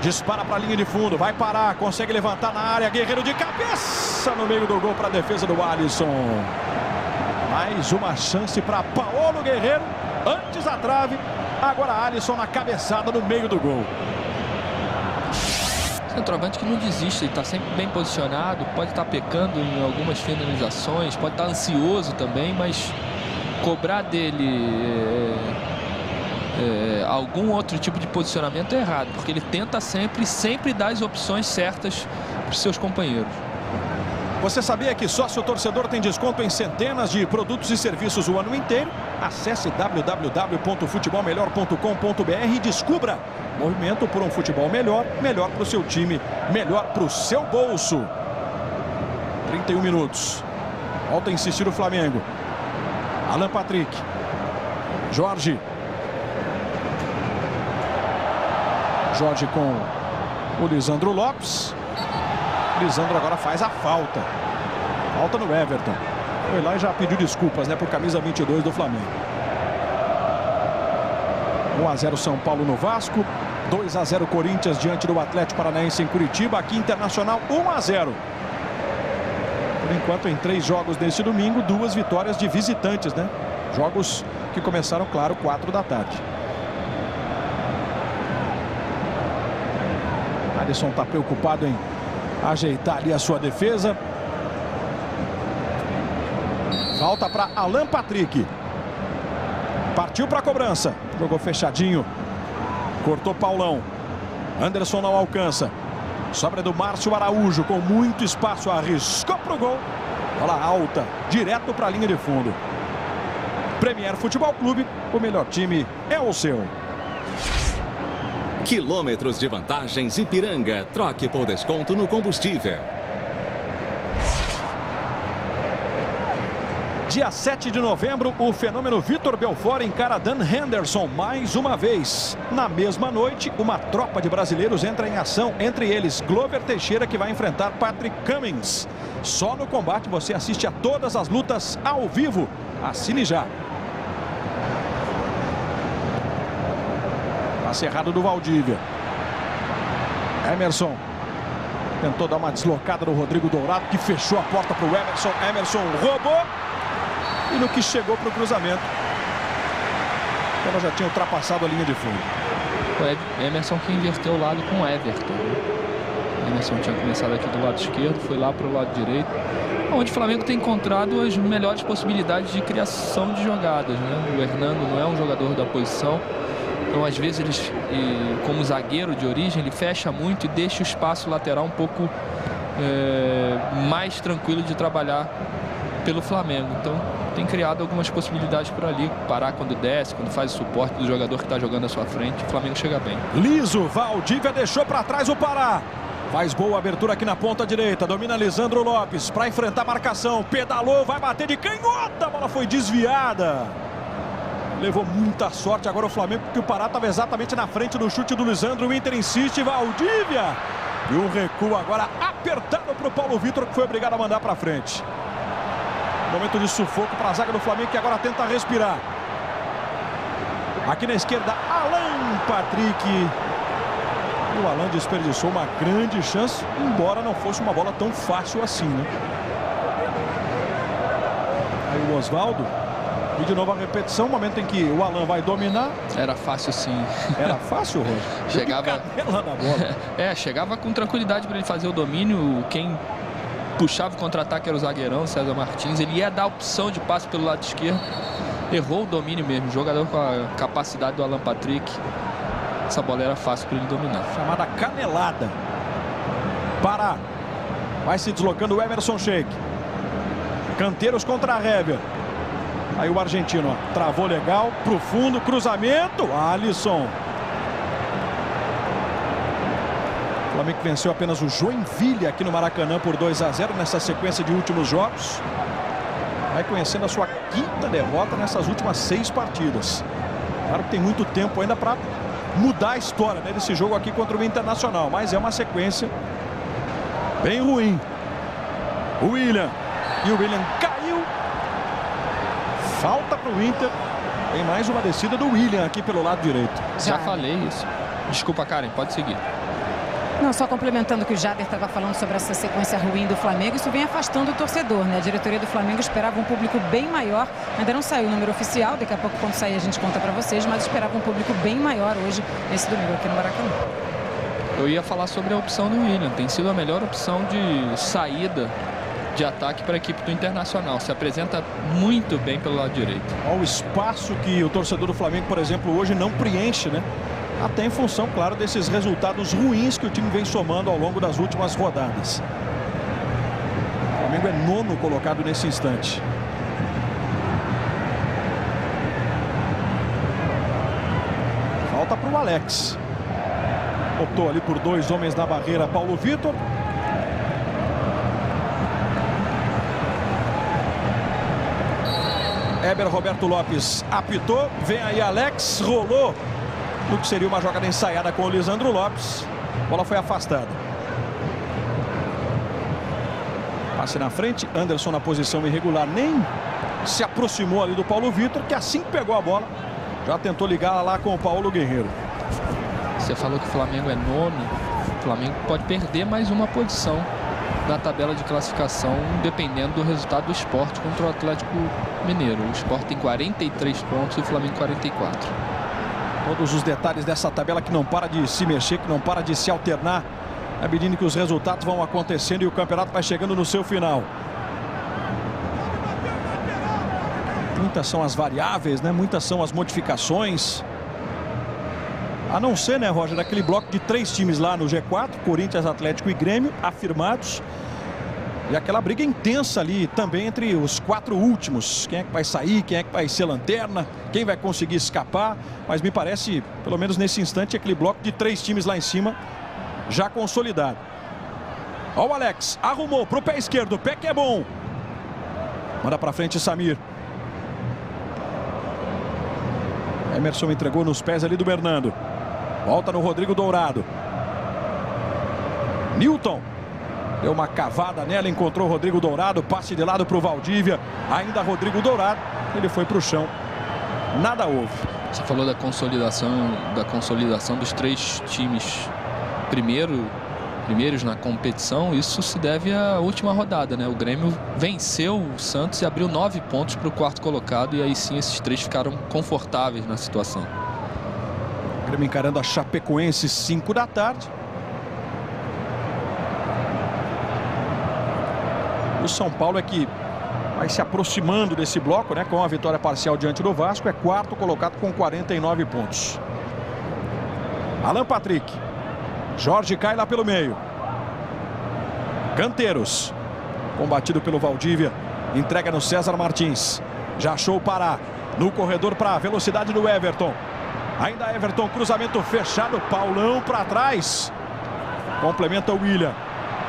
Dispara para a linha de fundo, vai parar, consegue levantar na área. Guerreiro de cabeça no meio do gol para a defesa do Alisson. Mais uma chance para Paulo Guerreiro. Antes a trave, agora Alisson na cabeçada no meio do gol. Centroavante que não desiste, ele está sempre bem posicionado, pode estar pecando em algumas finalizações, pode estar ansioso também, mas cobrar dele algum outro tipo de posicionamento é errado, porque ele tenta sempre dá as opções certas para os seus companheiros. Você sabia que sócio torcedor tem desconto em centenas de produtos e serviços o ano inteiro? Acesse www.futebolmelhor.com.br e descubra. Movimento por um futebol melhor, melhor para o seu time, melhor para o seu bolso. 31 minutos. Volta a insistir o Flamengo. Alan Patrick. Jorge. Jorge com o Lisandro Lopes. Lisandro agora faz a falta. Falta no Everton. Foi lá e já pediu desculpas, né, por camisa 22 do Flamengo. 1-0 São Paulo no Vasco. 2-0 Corinthians diante do Atlético Paranaense em Curitiba. Aqui Internacional 1-0. Por enquanto, em 3 jogos desse domingo, 2 vitórias de visitantes, né? Jogos que começaram, claro, 4 da tarde. Alisson está preocupado em ajeitar ali a sua defesa. Falta para Alan Patrick. Partiu para a cobrança. Jogou fechadinho. Cortou Paulão. Anderson não alcança. Sobra do Márcio Araújo com muito espaço. Arriscou para o gol. Bola alta. Direto para a linha de fundo. Premier Futebol Clube. O melhor time é o seu. Quilômetros de vantagens Ipiranga. Troque por desconto no combustível. Dia 7 de novembro, o fenômeno Vitor Belfort encara Dan Henderson mais uma vez. Na mesma noite, uma tropa de brasileiros entra em ação, entre eles Glover Teixeira, que vai enfrentar Patrick Cummings. Só no combate você assiste a todas as lutas ao vivo. Assine já. Passe errado do Valdívia. Emerson. Tentou dar uma deslocada no Rodrigo Dourado, que fechou a porta para o Emerson. Emerson roubou. E no que chegou para o cruzamento, ela já tinha ultrapassado a linha de fundo. O Emerson que inverteu o lado com o Everton. O Emerson tinha começado aqui do lado esquerdo, foi lá para o lado direito, onde o Flamengo tem encontrado as melhores possibilidades de criação de jogadas, né? O Hernando não é um jogador da posição, então às vezes ele, como zagueiro de origem, ele fecha muito e deixa o espaço lateral um pouco mais tranquilo de trabalhar pelo Flamengo. Então tem criado algumas possibilidades por ali. Parar quando desce, quando faz o suporte do jogador que está jogando à sua frente, o Flamengo chega bem. Liso, Valdívia deixou para trás o Pará. Faz boa abertura aqui na ponta direita. Domina Lisandro Lopes para enfrentar a marcação. Pedalou, vai bater de canhota. A bola foi desviada. Levou muita sorte agora o Flamengo, porque o Pará estava exatamente na frente do chute do Lisandro. O Inter insiste, Valdívia. E um recuo agora apertado para o Paulo Vitor, que foi obrigado a mandar para frente. Momento de sufoco para a zaga do Flamengo, que agora tenta respirar. Aqui na esquerda, Alan Patrick. E o Alan desperdiçou uma grande chance, embora não fosse uma bola tão fácil assim, né? Aí o Osvaldo. E de novo a repetição, momento em que o Alan vai dominar. Era fácil sim. Era fácil, Roger? Chegava na bola. Chegava com tranquilidade para ele fazer o domínio. Quem puxava o contra-ataque era o zagueirão, César Martins. Ele ia dar a opção de passe pelo lado esquerdo. Errou o domínio mesmo. Jogador com a capacidade do Alan Patrick. Essa bola era fácil para ele dominar. Chamada canelada. Pará. Vai se deslocando o Emerson Sheik. Canteiros contra a Hever. Aí o argentino, ó, travou legal, pro fundo, cruzamento, Alisson. O Flamengo venceu apenas o Joinville aqui no Maracanã por 2-0 nessa sequência de últimos jogos. Vai conhecendo a sua quinta derrota nessas últimas 6 partidas. Claro que tem muito tempo ainda para mudar a história, né, desse jogo aqui contra o Internacional, mas é uma sequência bem ruim. O William. E o William caiu. Falta para o Inter. Tem mais uma descida do William aqui pelo lado direito. Já falei isso. Desculpa, Karen, pode seguir. Não, só complementando o que o Jader estava falando sobre essa sequência ruim do Flamengo, isso vem afastando o torcedor, né? A diretoria do Flamengo esperava um público bem maior. Ainda não saiu o número oficial, daqui a pouco quando sair a gente conta para vocês, mas esperava um público bem maior hoje, nesse domingo aqui no Maracanã. Eu ia falar sobre a opção do William. Tem sido a melhor opção de saída de ataque para a equipe do Internacional. Se apresenta muito bem pelo lado direito. Olha o espaço que o torcedor do Flamengo, por exemplo, hoje não preenche, né? Até em função, claro, desses resultados ruins que o time vem somando ao longo das últimas rodadas. O Flamengo é 9º colocado nesse instante. Falta para o Alex. Optou ali por 2 homens na barreira, Paulo Vitor. Heber Roberto Lopes apitou. Vem aí Alex, rolou no que seria uma jogada ensaiada com o Lisandro Lopes. A bola foi afastada. Passe na frente, Anderson na posição irregular, nem se aproximou ali do Paulo Vitor, que assim que pegou a bola, já tentou ligar lá com o Paulo Guerreiro. Você falou que o Flamengo é 9º. O Flamengo pode perder mais uma posição na tabela de classificação, dependendo do resultado do Sport contra o Atlético Mineiro. O Sport tem 43 pontos e o Flamengo 44. Todos os detalhes dessa tabela que não para de se mexer, que não para de se alternar, à medida que os resultados vão acontecendo e o campeonato vai chegando no seu final. Muitas são as variáveis, né? Muitas são as modificações. A não ser, né, Roger, daquele bloco de 3 times lá no G4, Corinthians, Atlético e Grêmio, afirmados. E aquela briga intensa ali também entre os 4 últimos. Quem é que vai sair, quem é que vai ser lanterna, quem vai conseguir escapar. Mas me parece, pelo menos nesse instante, aquele bloco de 3 times lá em cima já consolidado. Ó o Alex, arrumou pro pé esquerdo, o pé que é bom. Manda pra frente Samir. Emerson entregou nos pés ali do Bernardo. Volta no Rodrigo Dourado. Newton. Deu uma cavada nela, encontrou o Rodrigo Dourado. Passe de lado para o Valdívia. Ainda Rodrigo Dourado. Ele foi para o chão. Nada houve. Você falou da consolidação dos 3 times primeiros na competição. Isso se deve à última rodada, né? O Grêmio venceu o Santos e abriu 9 pontos para o 4º colocado. E aí sim esses 3 ficaram confortáveis na situação. O Grêmio encarando a Chapecoense, 5 da tarde. O São Paulo é que vai se aproximando desse bloco, né? Com a vitória parcial diante do Vasco. É 4º colocado com 49 pontos. Alan Patrick. Jorge cai lá pelo meio. Canteiros. Combatido pelo Valdívia. Entrega no César Martins. Já achou o Pará. No corredor para a velocidade do Everton. Ainda Everton, cruzamento fechado. Paulão para trás. Complementa o William.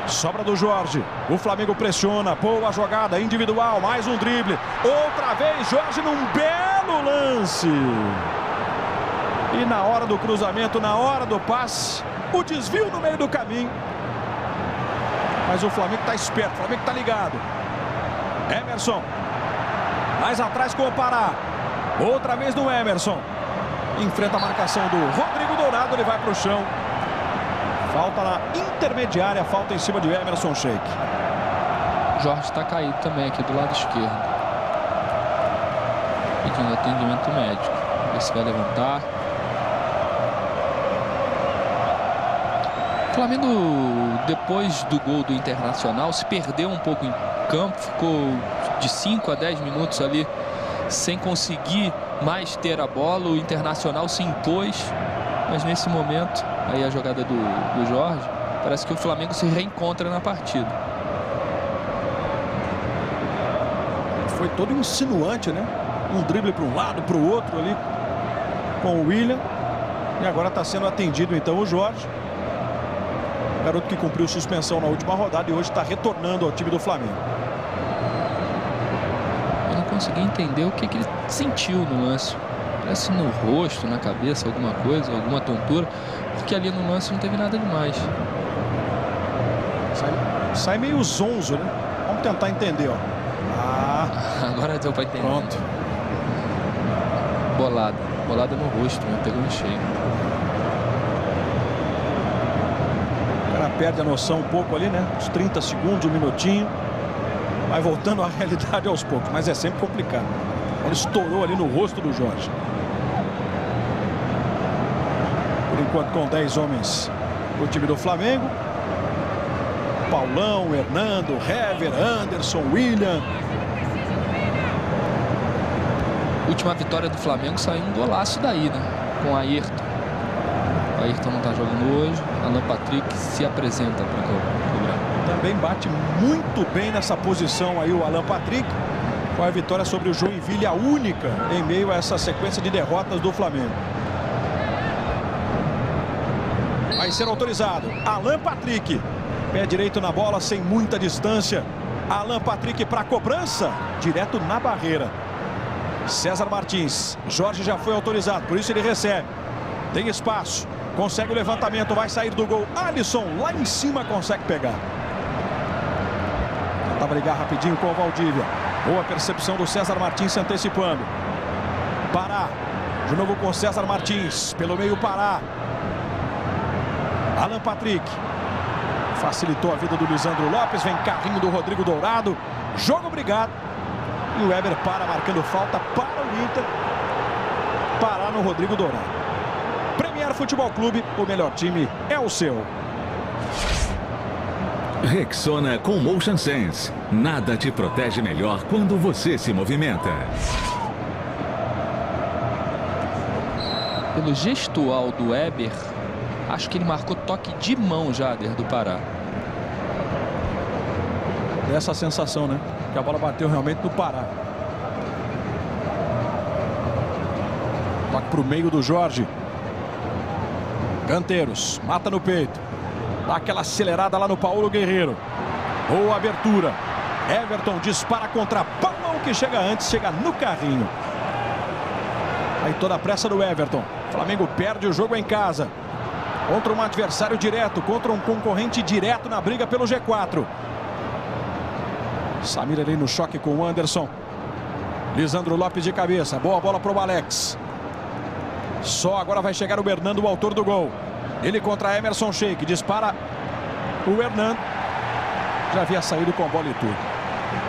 Sobra do Jorge. O Flamengo pressiona. Boa jogada individual. Mais um drible. Outra vez Jorge num belo lance. E na hora do cruzamento, na hora do passe, o desvio no meio do caminho. Mas o Flamengo está esperto. O Flamengo está ligado. Emerson. Mais atrás com o Pará. Outra vez no Emerson. Enfrenta a marcação do Rodrigo Dourado, ele vai para o chão. Falta na intermediária, falta em cima de Emerson Sheik. Jorge está caído também aqui do lado esquerdo. Pedindo atendimento médico. Ver se vai levantar. O Flamengo, depois do gol do Internacional, se perdeu um pouco em campo. Ficou de 5 a 10 minutos ali sem conseguir mais ter a bola. O Internacional se impôs. Mas nesse momento, aí a jogada do Jorge, parece que o Flamengo se reencontra na partida. Foi todo insinuante, né? Um drible para um lado, para o outro ali com o William. E agora está sendo atendido então o Jorge. Garoto que cumpriu suspensão na última rodada e hoje está retornando ao time do Flamengo. Eu não consegui entender o que ele sentiu no lance. Parece no rosto, na cabeça, alguma coisa, alguma tontura. Porque ali no lance não teve nada demais. Sai meio zonzo, né? Vamos tentar entender, ó. Agora deu para entender. Pronto. Bolada no rosto, né? Pegou em cheio. O cara perde a noção um pouco ali, né? Uns 30 segundos, um minutinho. Vai voltando à realidade aos poucos, mas é sempre complicado. Ele estourou ali no rosto do Jorge. Por enquanto com 10 homens o time do Flamengo. Paulão, Hernando, Hever, Anderson, William. Última vitória do Flamengo saiu um golaço daí, né? Com Ayrton. O Ayrton não está jogando hoje. Alan Patrick se apresenta para cobrar. Também bate muito bem nessa posição aí o Alan Patrick. Com a vitória sobre o Joinville, a única em meio a essa sequência de derrotas do Flamengo. Vai ser autorizado Alan Patrick. Pé direito na bola, sem muita distância. Alan Patrick para a cobrança. Direto na barreira. César Martins. Jorge já foi autorizado, por isso ele recebe. Tem espaço. Consegue o levantamento, vai sair do gol. Alisson lá em cima consegue pegar. Tenta brigar rapidinho com o Valdívia. Boa percepção do César Martins se antecipando. Pará. De novo com César Martins. Pelo meio Pará. Alan Patrick. Facilitou a vida do Lisandro Lopes. Vem carrinho do Rodrigo Dourado. Jogo obrigado. E o Weber para, marcando falta para o Inter. Parar no Rodrigo Dourado. Premier Futebol Clube, o melhor time é o seu. Rexona com Motion Sense. Nada te protege melhor quando você se movimenta. Pelo gestual do Weber, acho que ele marcou toque de mão, Jader, do Pará. Essa sensação, né? Que a bola bateu realmente no Pará. Toque para o meio do Jorge. Canteiros, mata no peito. Dá aquela acelerada lá no Paulo Guerreiro. Boa abertura. Everton dispara contra Paulão, que chega antes, chega no carrinho. Aí toda a pressa do Everton. Flamengo perde o jogo em casa. Contra um adversário direto, contra um concorrente direto na briga pelo G4. Samir ali no choque com o Anderson. Lisandro Lopes de cabeça. Boa bola para o Alex. Só agora vai chegar o Hernando, o autor do gol. Ele contra Emerson Sheik. Dispara o Hernando. Já havia saído com a bola e tudo.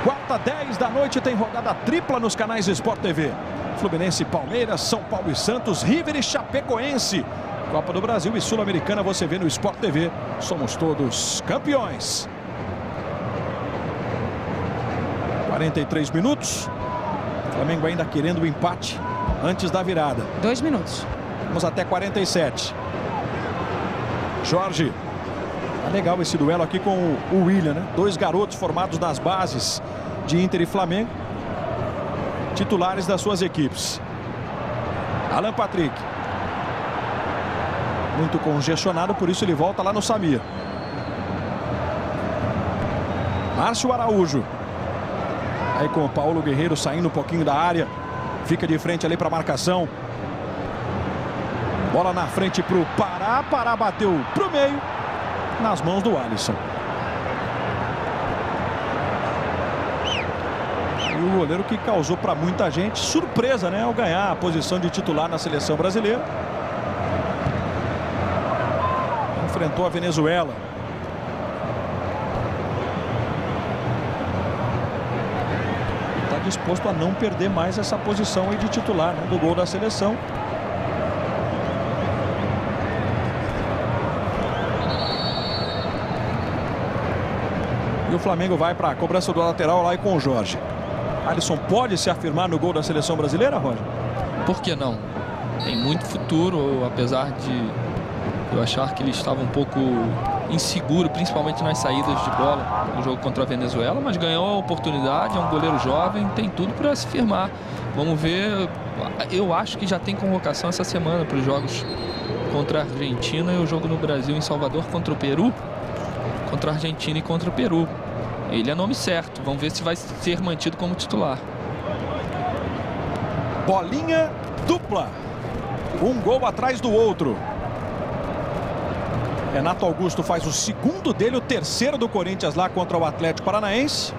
Quarta, 10 da noite, tem rodada tripla nos canais Sport TV. Fluminense, Palmeiras, São Paulo e Santos, River e Chapecoense. Copa do Brasil e Sul-Americana você vê no Sport TV. Somos todos campeões. 43 minutos. Flamengo ainda querendo o empate antes da virada. 2 minutos. Vamos até 47. Jorge. Tá legal esse duelo aqui com o William, né? 2 garotos formados nas bases de Inter e Flamengo. Titulares das suas equipes. Alan Patrick. Muito congestionado, por isso ele volta lá no Samir. Márcio Araújo. Aí com o Paulo Guerreiro saindo um pouquinho da área. Fica de frente ali para a marcação. Bola na frente para o Pará. Pará bateu para o meio. Nas mãos do Alisson. aí o goleiro que causou para muita gente surpresa, né, ao ganhar a posição de titular na seleção brasileira. Enfrentou a Venezuela. Está disposto a não perder mais essa posição aí de titular, né, do gol da seleção. E o Flamengo vai para a cobrança do lateral lá e com o Jorge. Alisson pode se afirmar no gol da seleção brasileira, Roger? Por que não? Tem muito futuro, apesar de eu achar que ele estava um pouco inseguro, principalmente nas saídas de bola no jogo contra a Venezuela, mas ganhou a oportunidade, é um goleiro jovem, tem tudo para se firmar. Vamos ver, eu acho que já tem convocação essa semana para os jogos contra a Argentina e o jogo no Brasil em Salvador contra o Peru. Contra a Argentina e contra o Peru. Ele é nome certo. Vamos ver se vai ser mantido como titular. Bolinha dupla. Um gol atrás do outro. Renato Augusto faz o segundo dele, o terceiro do Corinthians lá contra o Atlético Paranaense.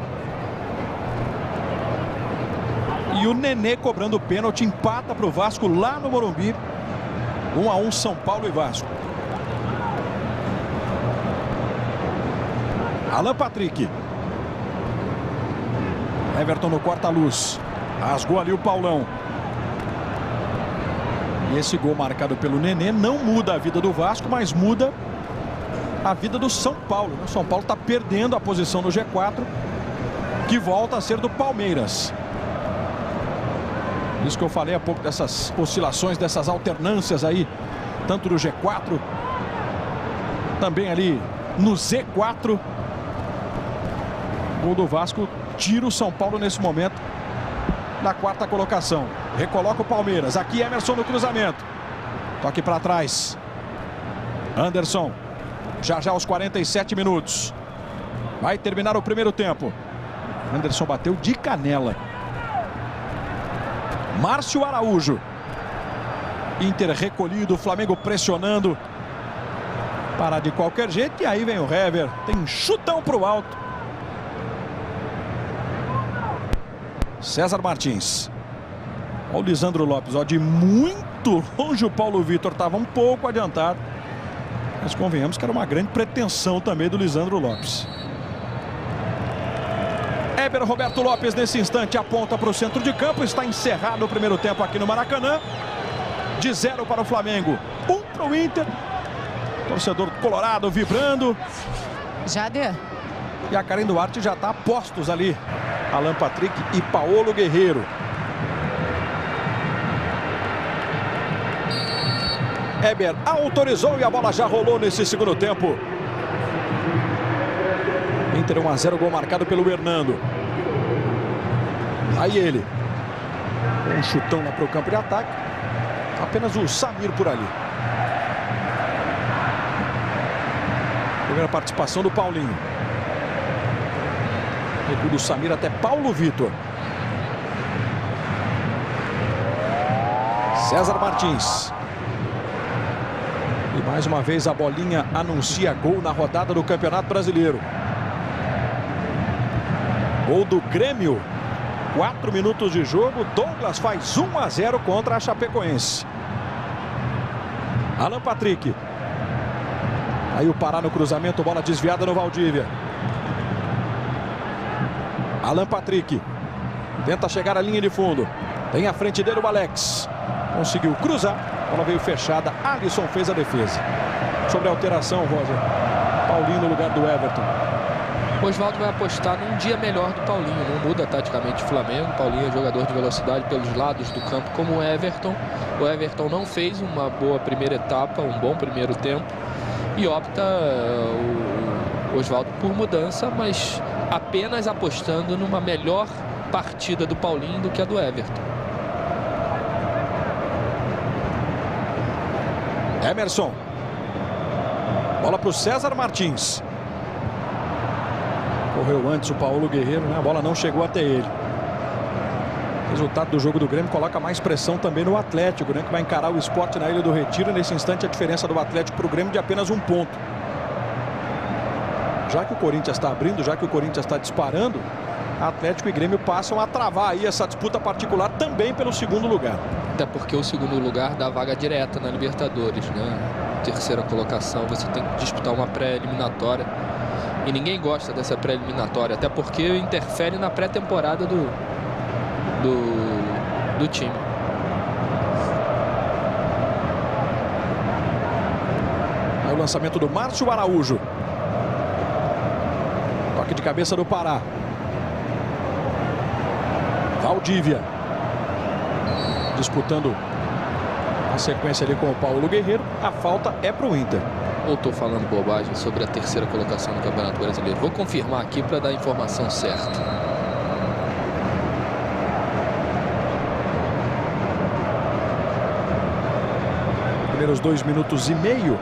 E o Nenê cobrando o pênalti, empata para o Vasco lá no Morumbi. 1-1 São Paulo e Vasco. Alan Patrick. Everton no corta-luz. Rasgou ali o Paulão. E esse gol marcado pelo Nenê não muda a vida do Vasco, mas muda a vida do São Paulo. O São Paulo está perdendo a posição no G4, que volta a ser do Palmeiras. Isso que eu falei há pouco dessas oscilações, dessas alternâncias aí, tanto no G4, também ali no Z4. O gol do Vasco tira o São Paulo nesse momento na quarta colocação. Recoloca o Palmeiras. Aqui Emerson no cruzamento. Toque para trás. Anderson. Já aos 47 minutos. Vai terminar o primeiro tempo. Anderson bateu de canela. Márcio Araújo. Inter recolhido. Flamengo pressionando. Parar de qualquer jeito. E aí vem o Hever. Tem chutão para o alto. César Martins. Olha o Lisandro Lopes, ó, de muito longe o Paulo Vitor estava um pouco adiantado. Mas convenhamos que era uma grande pretensão também do Lisandro Lopes. Éber Roberto Lopes nesse instante aponta para o centro de campo. Está encerrado o primeiro tempo aqui no Maracanã. De 0 para o Flamengo, 1 para o Inter. Torcedor colorado vibrando. Jader. E a Karen Duarte já está a postos ali. Alan Patrick e Paulo Guerreiro. Éber autorizou e a bola já rolou nesse segundo tempo. Inter 1-0, gol marcado pelo Hernando. Aí ele. Um chutão lá para o campo de ataque. Apenas o Samir por ali. Primeira participação do Paulinho. Recuo do Samir até Paulo Vitor. César Martins. E mais uma vez a bolinha anuncia gol na rodada do Campeonato Brasileiro. Gol do Grêmio. 4 minutos de jogo. Douglas faz 1-0 contra a Chapecoense. Alan Patrick. Aí o Pará no cruzamento, bola desviada no Valdívia. Alan Patrick. Tenta chegar à linha de fundo. Tem à frente dele o Alex. Conseguiu cruzar. A bola veio fechada. Alisson fez a defesa. Sobre a alteração, Roger. Paulinho no lugar do Everton. O Oswaldo vai apostar num dia melhor do Paulinho. Não muda taticamente o Flamengo. Paulinho é jogador de velocidade pelos lados do campo como o Everton. O Everton não fez uma boa primeira etapa, um bom primeiro tempo. E opta o Oswaldo por mudança, mas apenas apostando numa melhor partida do Paulinho do que a do Everton. Emerson. Bola para o César Martins. Correu antes o Paulo Guerreiro, né? A bola não chegou até ele. O resultado do jogo do Grêmio coloca mais pressão também no Atlético, né? Que vai encarar o Sport na Ilha do Retiro. Nesse instante a diferença do Atlético para o Grêmio de apenas 1 ponto. Já que o Corinthians está abrindo, já que o Corinthians está disparando, Atlético e Grêmio passam a travar aí essa disputa particular também pelo segundo lugar. Até porque o segundo lugar dá vaga direta na Libertadores, né? Terceira colocação, você tem que disputar uma pré-eliminatória. E ninguém gosta dessa pré-eliminatória, até porque interfere na pré-temporada do time. Aí o lançamento do Márcio Araújo. Toque de cabeça do Pará. Valdívia. Disputando a sequência ali com o Paulo Guerreiro. A falta é para o Inter. Ou estou falando bobagem sobre a terceira colocação do Campeonato Brasileiro? Vou confirmar aqui para dar a informação certa. Primeiros 2 minutos e meio.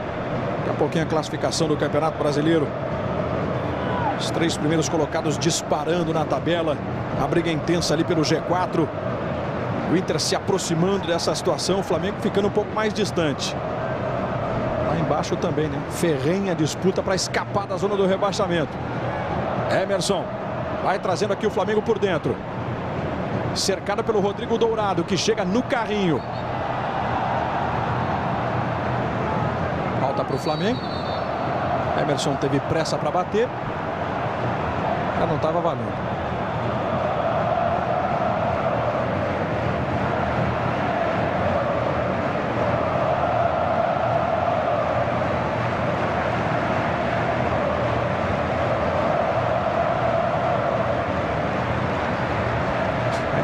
Daqui a pouquinho a classificação do Campeonato Brasileiro. Os 3 primeiros colocados disparando na tabela. A briga intensa ali pelo G4. O Inter se aproximando dessa situação. O Flamengo ficando um pouco mais distante. Lá embaixo também, né? Ferrenha disputa para escapar da zona do rebaixamento. Emerson vai trazendo aqui o Flamengo por dentro. Cercado pelo Rodrigo Dourado, que chega no carrinho. Falta para o Flamengo. Emerson teve pressa para bater. Já não estava valendo.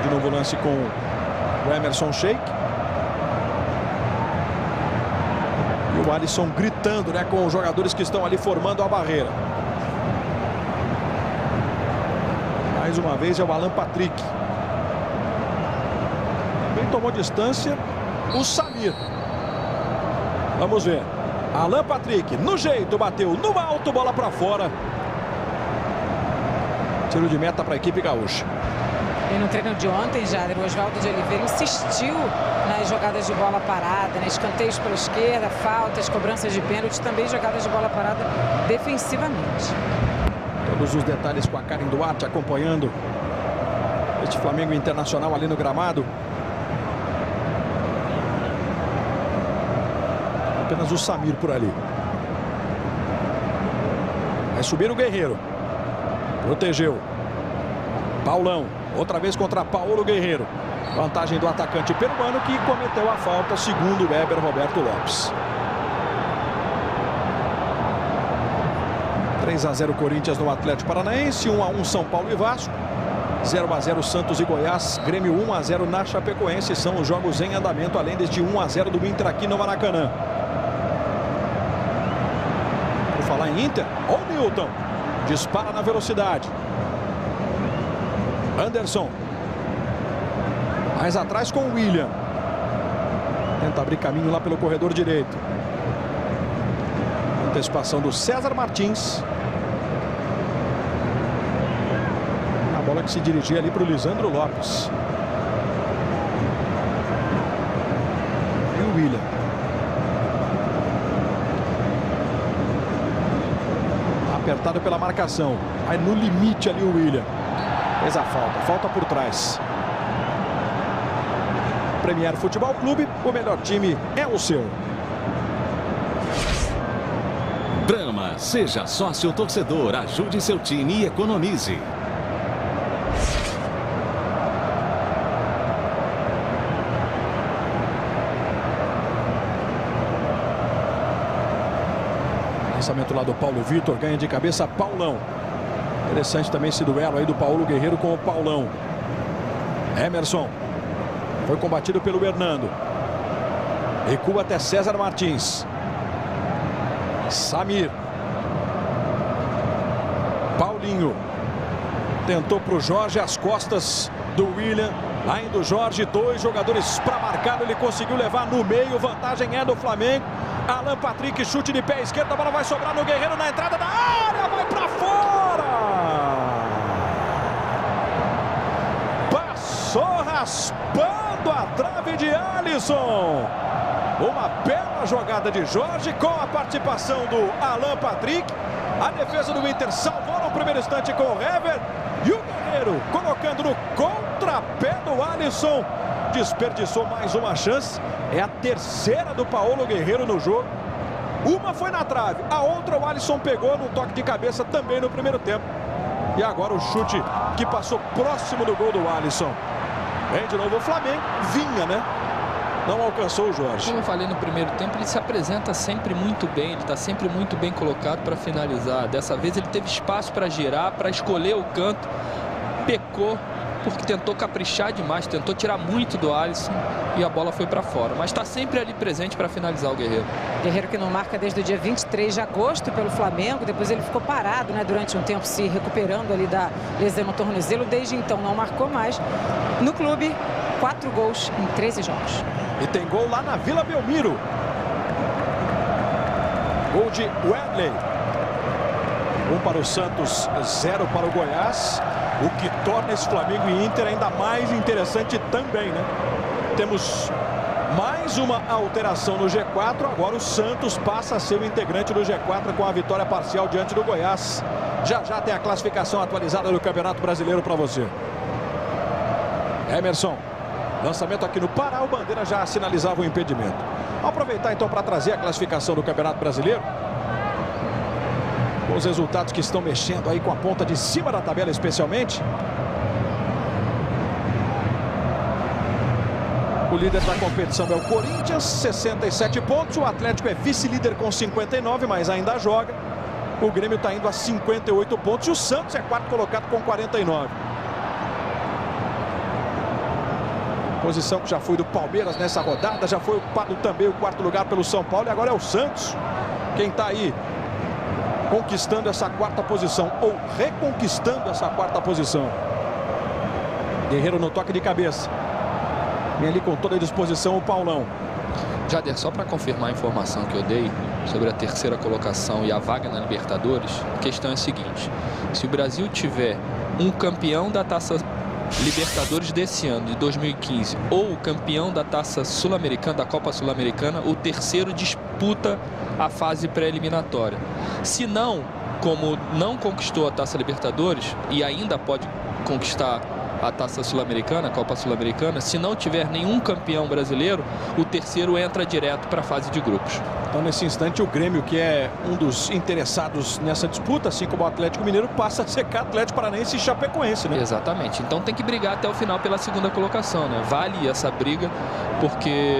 De novo lance com o Emerson Sheik. E o Alisson gritando, né, com os jogadores que estão ali formando a barreira. Mais uma vez é o Alan Patrick. Quem tomou distância? O Samir. Vamos ver. Alan Patrick, no jeito, bateu no alto, bola para fora. Tiro de meta para a equipe gaúcha. E no treino de ontem, Jader, o Oswaldo de Oliveira insistiu nas jogadas de bola parada, né? Escanteios pela esquerda, faltas, cobranças de pênalti, também jogadas de bola parada defensivamente. Todos os detalhes com a Karen Duarte acompanhando este Flamengo Internacional ali no gramado. Apenas o Samir por ali. Vai subir o Guerreiro. Protegeu. Paulão. Outra vez contra Paulo Guerreiro. Vantagem do atacante peruano que cometeu a falta, segundo o Weber Roberto Lopes. 3-0 Corinthians no Atlético Paranaense. 1-1 São Paulo e Vasco. 0-0 Santos e Goiás. Grêmio 1-0 na Chapecoense. São os jogos em andamento, além deste 1-0 do Inter aqui no Maracanã. Por falar em Inter, olha o Milton. Dispara na velocidade. Anderson. Mais atrás com o William. Tenta abrir caminho lá pelo corredor direito. Antecipação do César Martins. A bola que se dirigia ali para o Lisandro Lopes. E o William. Apertado pela marcação. Aí no limite ali o William. Fez a falta. Falta por trás. Premier Futebol Clube. O melhor time é o seu. Brahma, seja sócio torcedor, ajude seu time e economize. Lançamento lá do Paulo Vitor, ganha de cabeça Paulão. Interessante também esse duelo aí do Paulo Guerreiro com o Paulão. Emerson. Foi combatido pelo Hernando. Recua até César Martins. Samir. Paulinho. Tentou para o Jorge, as costas do William. Lá indo o Jorge, 2 jogadores para marcar. Ele conseguiu levar no meio. Vantagem é do Flamengo. Alan Patrick, chute de pé esquerdo. A bola vai sobrar no Guerreiro na entrada da área. Vai para fora. Passou raspando a trave de Alisson. Uma bela jogada de Jorge com a participação do Alan Patrick. A defesa do Inter salvou no primeiro instante com o Hever. E o Guerreiro colocando no contrapé do Alisson. Desperdiçou mais uma chance. É a terceira do Paulo Guerreiro no jogo. Uma foi na trave, a outra o Alisson pegou num toque de cabeça também no primeiro tempo. E agora o chute que passou próximo do gol do Alisson. Vem de novo o Flamengo, vinha, né? Não alcançou o Jorge. Como eu falei no primeiro tempo, ele se apresenta sempre muito bem, ele está sempre muito bem colocado para finalizar. Dessa vez ele teve espaço para girar, para escolher o canto, pecou porque tentou caprichar demais, tentou tirar muito do Alisson e a bola foi para fora. Mas está sempre ali presente para finalizar o Guerreiro. Guerreiro que não marca desde o dia 23 de agosto pelo Flamengo. Depois ele ficou parado, né, durante um tempo se recuperando ali da lesão no tornozelo. Desde então não marcou mais. No clube, 4 gols em 13 jogos. E tem gol lá na Vila Belmiro. Gol de Wesley. 1 para o Santos, 0 para o Goiás. O que torna esse Flamengo e Inter ainda mais interessante também, né? Temos mais uma alteração no G4. Agora o Santos passa a ser o integrante do G4 com a vitória parcial diante do Goiás. Já já tem a classificação atualizada do Campeonato Brasileiro para você. Emerson. Lançamento aqui no Pará. O Bandeira já sinalizava o impedimento. Vamos aproveitar então para trazer a classificação do Campeonato Brasileiro. Os resultados que estão mexendo aí com a ponta de cima da tabela especialmente. O líder da competição é o Corinthians, 67 pontos. O Atlético é vice-líder com 59, mas ainda joga. O Grêmio está indo a 58 pontos e o Santos é quarto colocado com 49. Posição que já foi do Palmeiras nessa rodada, já foi ocupado também o quarto lugar pelo São Paulo e agora é o Santos quem está aí conquistando essa quarta posição, ou reconquistando essa quarta posição. Guerreiro no toque de cabeça. Vem ali com toda a disposição o Paulão. Jader, só para confirmar a informação que eu dei sobre a terceira colocação e a vaga na Libertadores, a questão é a seguinte: se o Brasil tiver um campeão da Taça Libertadores desse ano, de 2015, ou o campeão da Taça Sul-Americana, da Copa Sul-Americana, o terceiro disputa a fase pré-eliminatória. Se não, como não conquistou a Taça Libertadores e ainda pode conquistar a Taça Sul-Americana, a Copa Sul-Americana, se não tiver nenhum campeão brasileiro, o terceiro entra direto para a fase de grupos. Então, nesse instante, o Grêmio, que é um dos interessados nessa disputa, assim como o Atlético Mineiro, passa a secar Atlético Paranaense e Chapecoense, né? Exatamente. Então tem que brigar até o final pela segunda colocação, né? Vale essa briga, porque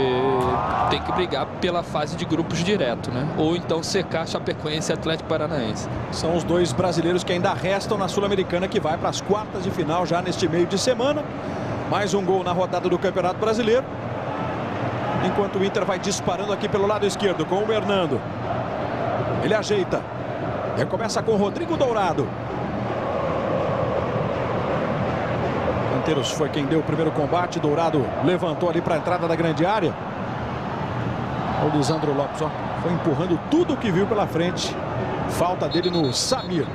tem que brigar pela fase de grupos direto, né? Ou então secar Chapecoense e Atlético Paranaense. São os dois brasileiros que ainda restam na Sul-Americana, que vai para as quartas de final já neste meio de semana. Mais um gol na rodada do Campeonato Brasileiro. Enquanto o Inter vai disparando aqui pelo lado esquerdo com o Hernando. Ele ajeita. Recomeça com o Rodrigo Dourado. Canteiros foi quem deu o primeiro combate. Dourado levantou ali para a entrada da grande área. O Lisandro Lopes, ó, foi empurrando tudo o que viu pela frente. Falta dele no Samir.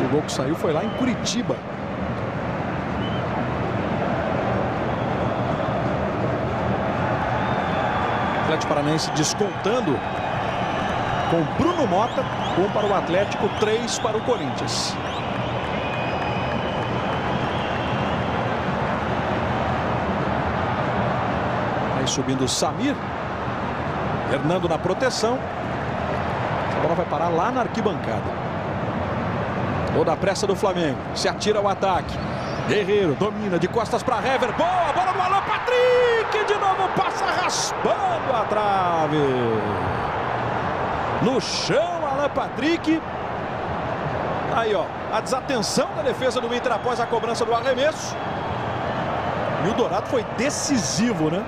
O gol que saiu foi lá em Curitiba. Atlético Paranaense descontando com Bruno Mota. 1 para o Atlético, 3 para o Corinthians. Aí subindo o Samir. Hernando na proteção. A bola vai parar lá na arquibancada. Toda a pressa do Flamengo. Se atira ao ataque. Guerreiro domina de costas para Hever. Boa bola do Alan Patrick. De novo passa raspando a trave. No chão, Alan Patrick. Aí, ó, a desatenção da defesa do Inter após a cobrança do arremesso. E o Dourado foi decisivo, né?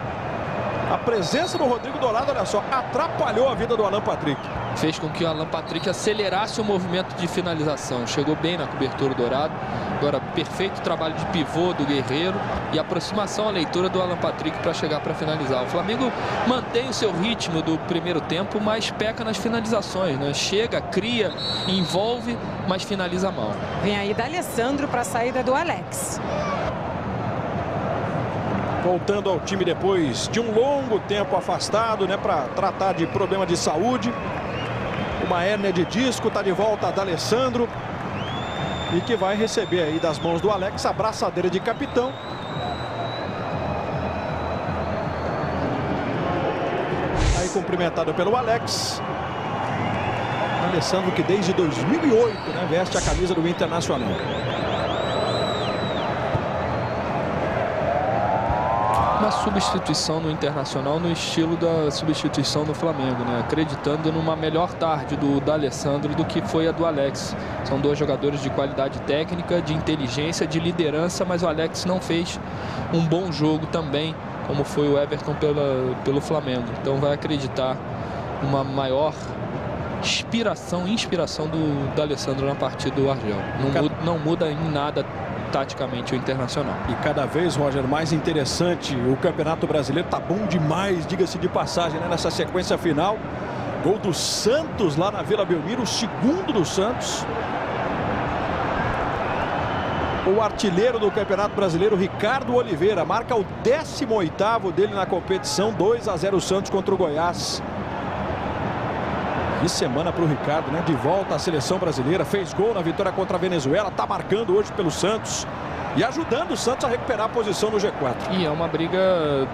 A presença do Rodrigo Dourado, olha só, atrapalhou a vida do Alan Patrick. Fez com que o Alan Patrick acelerasse o movimento de finalização. Chegou bem na cobertura do Dourado. Agora, perfeito trabalho de pivô do Guerreiro e aproximação à leitura do Alan Patrick para chegar para finalizar. O Flamengo mantém o seu ritmo do primeiro tempo, mas peca nas finalizações, né? Chega, cria, envolve, mas finaliza mal. Vem aí da Alessandro para a saída do Alex. voltando ao time depois de um longo tempo afastado, né, para tratar de problema de saúde. Uma hérnia de disco, tá de volta D'Alessandro. E que vai receber aí das mãos do Alex a braçadeira de capitão. Aí cumprimentado pelo Alex. D'Alessandro que desde 2008, né, veste a camisa do Internacional. Uma substituição no Internacional no estilo da substituição no Flamengo, né? Acreditando numa melhor tarde do D'Alessandro do que foi a do Alex. São dois jogadores de qualidade técnica, de inteligência, de liderança, mas o Alex não fez um bom jogo também, como foi o Everton pelo Flamengo. Então vai acreditar numa maior inspiração do D'Alessandro na partida do Argel. Não muda em nada taticamente o Internacional. E cada vez, Roger, mais interessante. O Campeonato Brasileiro tá bom demais, diga-se de passagem, né, nessa sequência final. Gol do Santos lá na Vila Belmiro, o segundo do Santos. O artilheiro do Campeonato Brasileiro, Ricardo Oliveira, marca o 18º dele na competição. 2-0 Santos contra o Goiás. Que semana para o Ricardo, né? De volta à seleção brasileira, fez gol na vitória contra a Venezuela, tá marcando hoje pelo Santos e ajudando o Santos a recuperar a posição no G4. E é uma briga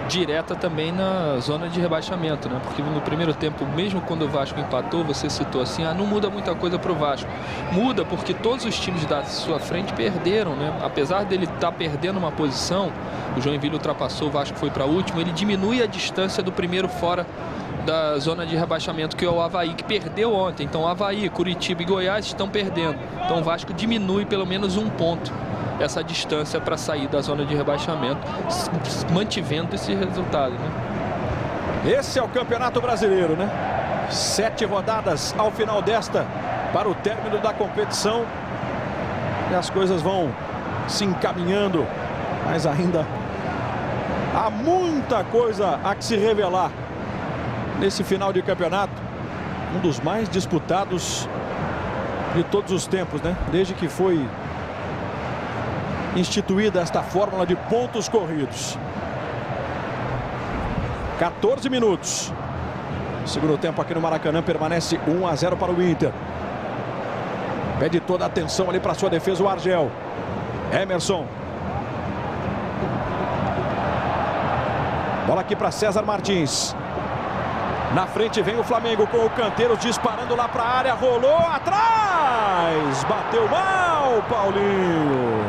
direta também na zona de rebaixamento, né? Porque no primeiro tempo, mesmo quando o Vasco empatou, você citou assim, não muda muita coisa para o Vasco. Muda porque todos os times da sua frente perderam, né? Apesar dele estar perdendo uma posição, o Joinville ultrapassou, o Vasco foi para último, ele diminui a distância do primeiro fora da zona de rebaixamento, que é o Avaí, que perdeu ontem. Então Avaí, Curitiba e Goiás estão perdendo. Então o Vasco diminui pelo menos um ponto essa distância para sair da zona de rebaixamento, mantivendo esse resultado, né? Esse é o Campeonato Brasileiro, né? 7 rodadas ao final desta para o término da competição. E as coisas vão se encaminhando, mas ainda há muita coisa a que se revelar nesse final de campeonato, um dos mais disputados de todos os tempos, né? Desde que foi instituída esta fórmula de pontos corridos. 14 minutos. Segundo tempo aqui no Maracanã permanece 1-0 para o Inter. Pede toda a atenção ali para sua defesa o Argel. Emerson. Bola aqui para César Martins. Na frente vem o Flamengo com o Canteiros disparando lá para a área. Rolou atrás. Bateu mal, Paulinho.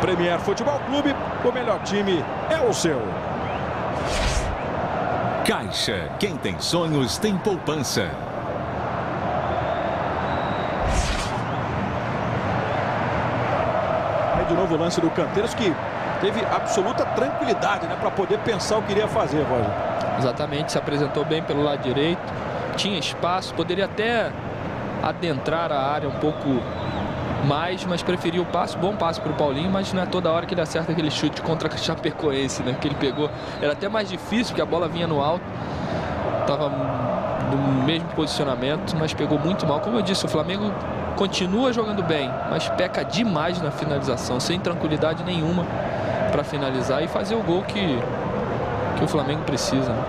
Premier Futebol Clube, o melhor time é o seu. Caixa, quem tem sonhos tem poupança. Aí de novo o lance do Canteiros, que teve absoluta tranquilidade, né, para poder pensar o que iria fazer, Roger. Exatamente, se apresentou bem pelo lado direito, tinha espaço, poderia até adentrar a área um pouco mais, mas preferiu o passe, bom passe para o Paulinho, mas não é toda hora que ele acerta aquele chute contra a Chapecoense, né, que ele pegou. Era até mais difícil, porque a bola vinha no alto, estava no mesmo posicionamento, mas pegou muito mal. Como eu disse, o Flamengo continua jogando bem, mas peca demais na finalização, sem tranquilidade nenhuma para finalizar e fazer o gol que o Flamengo precisa, né?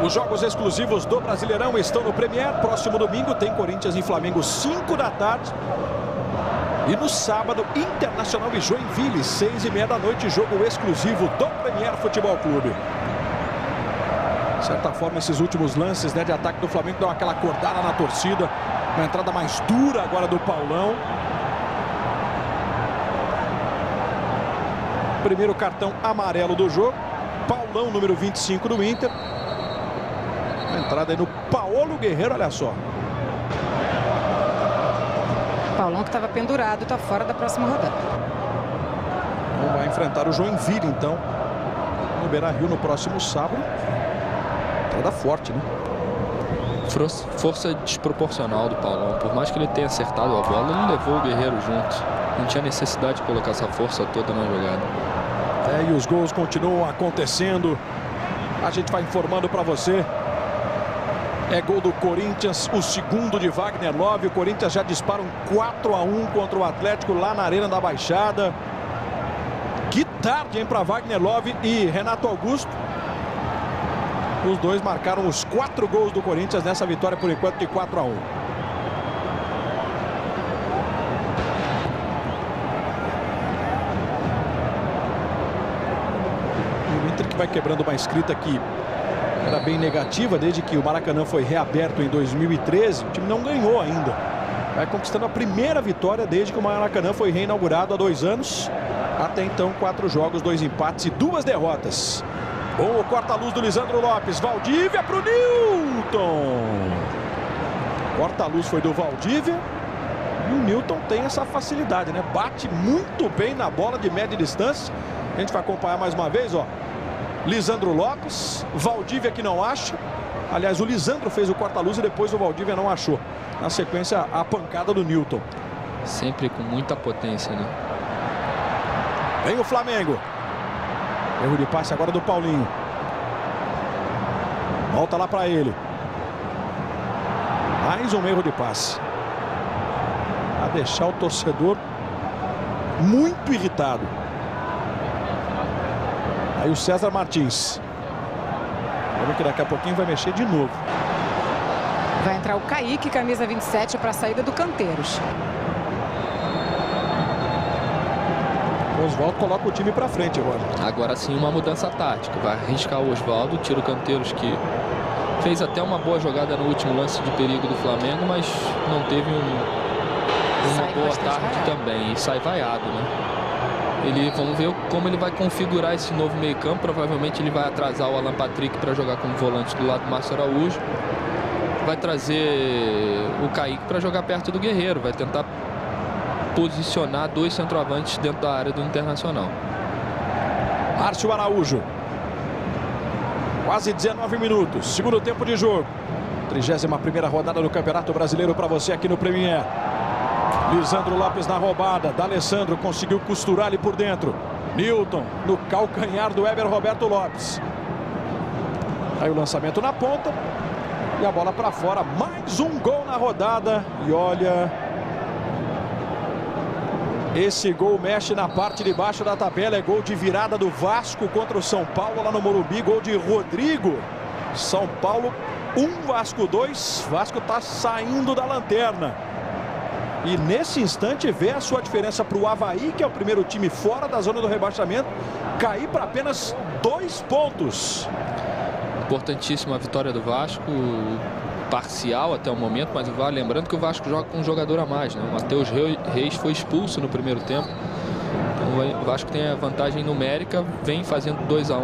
Os jogos exclusivos do Brasileirão estão no Premier. Próximo domingo tem Corinthians e Flamengo, 5 da tarde. E no sábado, Internacional e Joinville, 6h30 da noite, jogo exclusivo do Premier Futebol Clube. De certa forma, esses últimos lances, né, de ataque do Flamengo dão aquela acordada na torcida. Uma entrada mais dura agora do Paulão. Primeiro cartão amarelo do jogo. Paulão, número 25 do Inter. Uma entrada aí no Paulo Guerreiro, olha só. Paulão que estava pendurado, está fora da próxima rodada. Então vai enfrentar o Joinville, então, no Beira-Rio no próximo sábado. Entrada forte, né? Força desproporcional do Paulão. Por mais que ele tenha acertado a bola, ele levou o Guerreiro junto. Não tinha necessidade de colocar essa força toda na jogada. E os gols continuam acontecendo. A gente vai informando para você. É gol do Corinthians, o segundo de Wagner Love. O Corinthians já dispara um 4-1 contra o Atlético lá na Arena da Baixada. Que tarde, hein, para Wagner Love e Renato Augusto. Os dois marcaram os 4 gols do Corinthians nessa vitória, por enquanto, de 4-1. O Inter que vai quebrando uma escrita que era bem negativa desde que o Maracanã foi reaberto em 2013. O time não ganhou ainda. Vai conquistando a primeira vitória desde que o Maracanã foi reinaugurado há 2 anos. Até então, 4 jogos, 2 empates e 2 derrotas. Bom, o corta-luz do Lisandro Lopes. Valdívia para o Newton. Corta-luz foi do Valdívia. E o Newton tem essa facilidade, né? Bate muito bem na bola de média distância. A gente vai acompanhar mais uma vez, ó. Lisandro Lopes. Valdívia que não acha. Aliás, o Lisandro fez o corta-luz e depois o Valdívia não achou. Na sequência, a pancada do Newton. Sempre com muita potência, né? Vem o Flamengo. Erro de passe agora do Paulinho. Volta lá para ele. Mais um erro de passe. A deixar o torcedor muito irritado. Aí o César Martins. Vamos ver que daqui a pouquinho vai mexer de novo. Vai entrar o Kaique, camisa 27, para a saída do Canteiros. Oswaldo coloca o time para frente agora. Agora sim uma mudança tática. Vai arriscar o Oswaldo, tira o Canteiros, que fez até uma boa jogada no último lance de perigo do Flamengo, mas não teve uma boa tarde também. E sai vaiado, né? Vamos ver como ele vai configurar esse novo meio-campo. Provavelmente ele vai atrasar o Alan Patrick para jogar como volante do lado do Márcio Araújo. Vai trazer o Kaique para jogar perto do Guerreiro. Vai tentar posicionar 2 centroavantes dentro da área do Internacional. Márcio Araújo. Quase 19 minutos. Segundo tempo de jogo. 31ª rodada do Campeonato Brasileiro para você aqui no Premier. Lisandro Lopes na roubada. D'Alessandro conseguiu costurar ali por dentro. Newton no calcanhar do Weber Roberto Lopes. Aí o lançamento na ponta. E a bola para fora. Mais um gol na rodada. E olha... Esse gol mexe na parte de baixo da tabela. É gol de virada do Vasco contra o São Paulo lá no Morumbi. Gol de Rodrigo. São Paulo 1, Vasco 2. Vasco está saindo da lanterna. E nesse instante vê a sua diferença para o Avaí, que é o primeiro time fora da zona do rebaixamento, cair para apenas 2 pontos. Importantíssima a vitória do Vasco. Parcial até o momento, mas lembrando que o Vasco joga com um jogador a mais, né? O Matheus Reis foi expulso no primeiro tempo. Então o Vasco tem a vantagem numérica, vem fazendo 2-1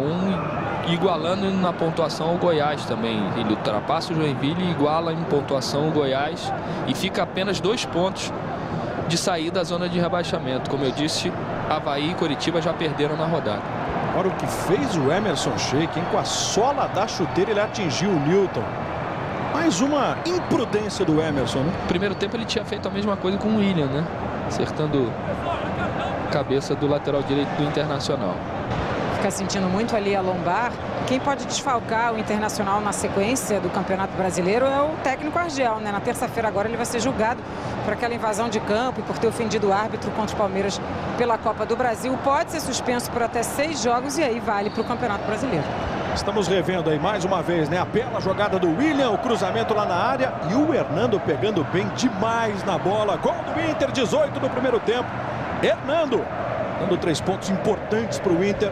e igualando na pontuação o Goiás também. Ele ultrapassa o Joinville e iguala em pontuação o Goiás e fica apenas 2 pontos de sair da zona de rebaixamento. Como eu disse, Avaí e Coritiba já perderam na rodada. Olha o que fez o Emerson Sheik, hein? Com a sola da chuteira ele atingiu o Newton. Mais uma imprudência do Emerson, né? No primeiro tempo ele tinha feito a mesma coisa com o William, né? Acertando a cabeça do lateral direito do Internacional. Fica sentindo muito ali a lombar. Quem pode desfalcar o Internacional na sequência do Campeonato Brasileiro é o técnico Argel, né? Na terça-feira agora ele vai ser julgado por aquela invasão de campo e por ter ofendido o árbitro contra o Palmeiras pela Copa do Brasil. Pode ser suspenso por até 6 jogos e aí vale para o Campeonato Brasileiro. Estamos revendo aí mais uma vez, né? A bela jogada do William, o cruzamento lá na área e o Hernando pegando bem demais na bola. Gol do Inter, 18 no primeiro tempo. Hernando dando 3 pontos importantes para o Inter.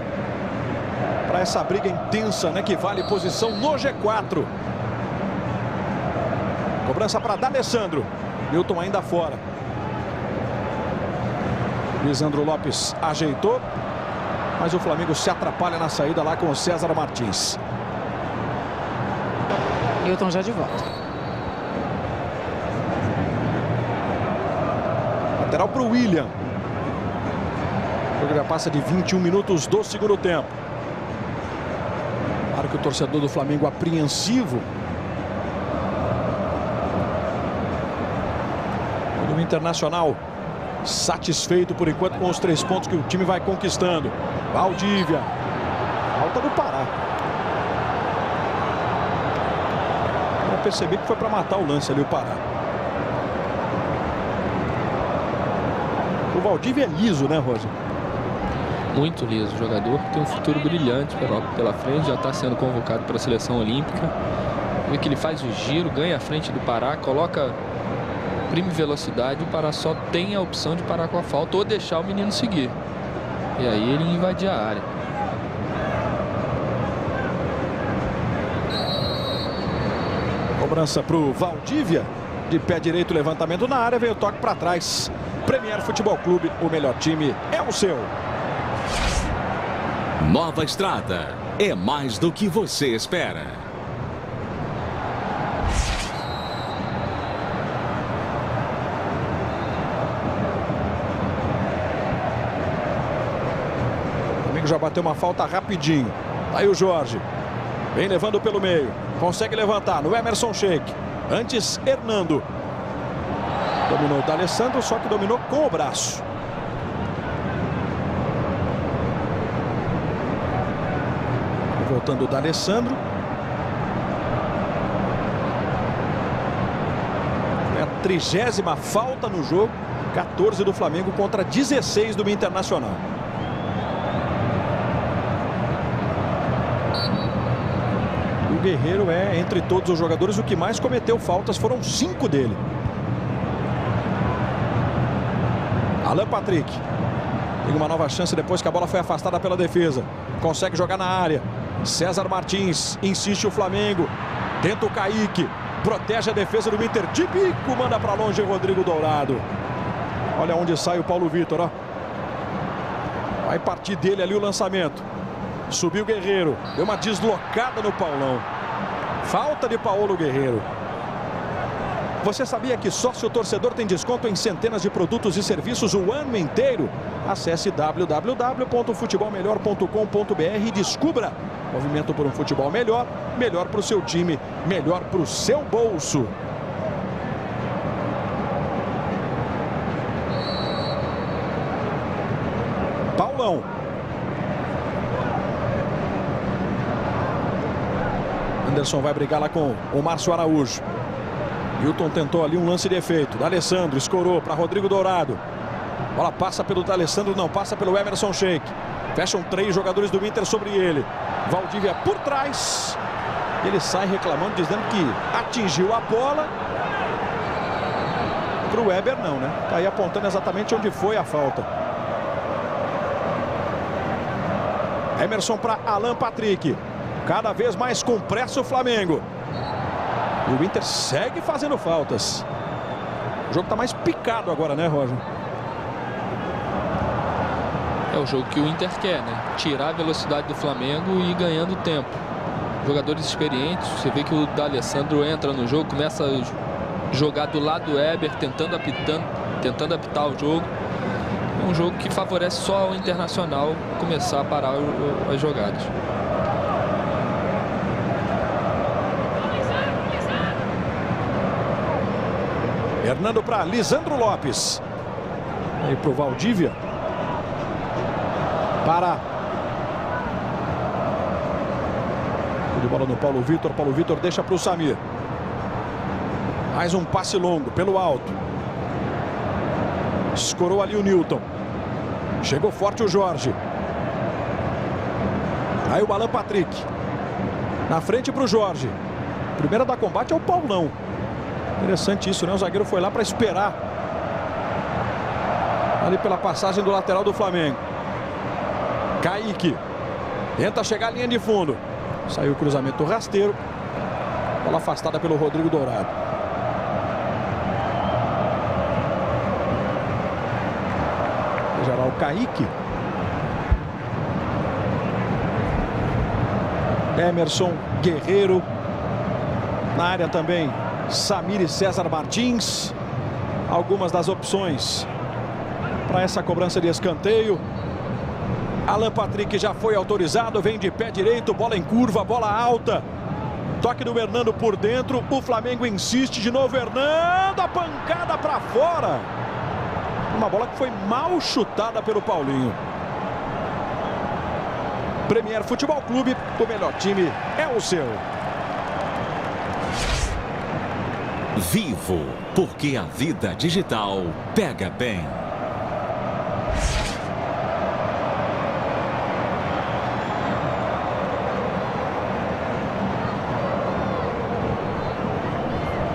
Para essa briga intensa, né? Que vale posição no G4. Cobrança para D'Alessandro. Newton ainda fora. Lisandro Lopes ajeitou. Mas o Flamengo se atrapalha na saída lá com o César Martins. Newton já de volta. Lateral para o William. O jogo já passa de 21 minutos do segundo tempo. Claro que o torcedor do Flamengo apreensivo. O Internacional satisfeito por enquanto com os 3 pontos que o time vai conquistando. Valdívia. Falta do Pará. Eu percebi que foi para matar o lance ali o Pará. O Valdívia é liso, né, Rosa? Muito liso, o jogador tem um futuro brilhante pela frente, já está sendo convocado para a seleção olímpica. Vê que ele faz o giro, ganha a frente do Pará, coloca, imprime velocidade, o Pará só tem a opção de parar com a falta ou deixar o menino seguir. E aí ele invadir a área. Cobrança para o Valdívia, de pé direito, levantamento na área, veio o toque para trás. Premier Futebol Clube, o melhor time é o seu. Nova Estrada é mais do que você espera. O Flamengo já bateu uma falta rapidinho. Aí o Jorge vem levando pelo meio, consegue levantar no Emerson Sheik. Antes Hernando dominou o D'Alessandro, só que dominou com o braço. Voltando o D'Alessandro. É a 30ª falta no jogo. 14 do Flamengo contra 16 do Internacional. O Guerreiro é, entre todos os jogadores, o que mais cometeu faltas. Foram 5 dele. Alan Patrick tem uma nova chance depois que a bola foi afastada pela defesa. Consegue jogar na área. César Martins, insiste o Flamengo. Tenta o Kaique. Protege a defesa do Inter. De bico, manda para longe o Rodrigo Dourado. Olha onde sai o Paulo Vitor, ó. Vai partir dele ali o lançamento. Subiu o Guerreiro. Deu uma deslocada no Paulão. Falta de Paulo Guerreiro. Você sabia que sócio torcedor tem desconto em centenas de produtos e serviços o ano inteiro? Acesse www.futebolmelhor.com.br e descubra. Movimento por um futebol melhor, melhor para o seu time, melhor para o seu bolso. Paulão. Anderson vai brigar lá com o Márcio Araújo. Hilton tentou ali um lance de efeito. D'Alessandro escorou para Rodrigo Dourado. Bola passa pelo D'Alessandro, não passa pelo Emerson Sheik. Fecham 3 jogadores do Inter sobre ele. Valdívia por trás. Ele sai reclamando, dizendo que atingiu a bola. Para o Weber não, né? Tá aí apontando exatamente onde foi a falta. Emerson para Alan Patrick. Cada vez mais com pressa o Flamengo. E o Inter segue fazendo faltas. O jogo está mais picado agora, né, Roger? É o jogo que o Inter quer, né? Tirar a velocidade do Flamengo e ir ganhando tempo. Jogadores experientes, você vê que o D'Alessandro entra no jogo, começa a jogar do lado do Weber, tentando apitar o jogo. É um jogo que favorece só o Internacional começar a parar as jogadas. Hernando para Lisandro Lopes. Aí para o Valdívia. Para. De bola no Paulo Vitor. Paulo Vitor deixa para o Samir. Mais um passe longo pelo alto. Escorou ali o Newton. Chegou forte o Jorge. Aí o Alan Patrick. Na frente para o Jorge. Primeira da combate é o Paulão. Interessante isso, né? O zagueiro foi lá para esperar. Ali pela passagem do lateral do Flamengo. Kaique. Tenta chegar à linha de fundo. Saiu o cruzamento rasteiro. Bola afastada pelo Rodrigo Dourado. Já o Kaique. Emerson, Guerreiro. Na área também Samir e César Martins. Algumas das opções para essa cobrança de escanteio. Alan Patrick já foi autorizado, vem de pé direito, bola em curva, bola alta. Toque do Hernando por dentro, o Flamengo insiste de novo, Hernando, a pancada para fora. Uma bola que foi mal chutada pelo Paulinho. Premier Futebol Clube, o melhor time é o seu. Vivo, porque a vida digital pega bem.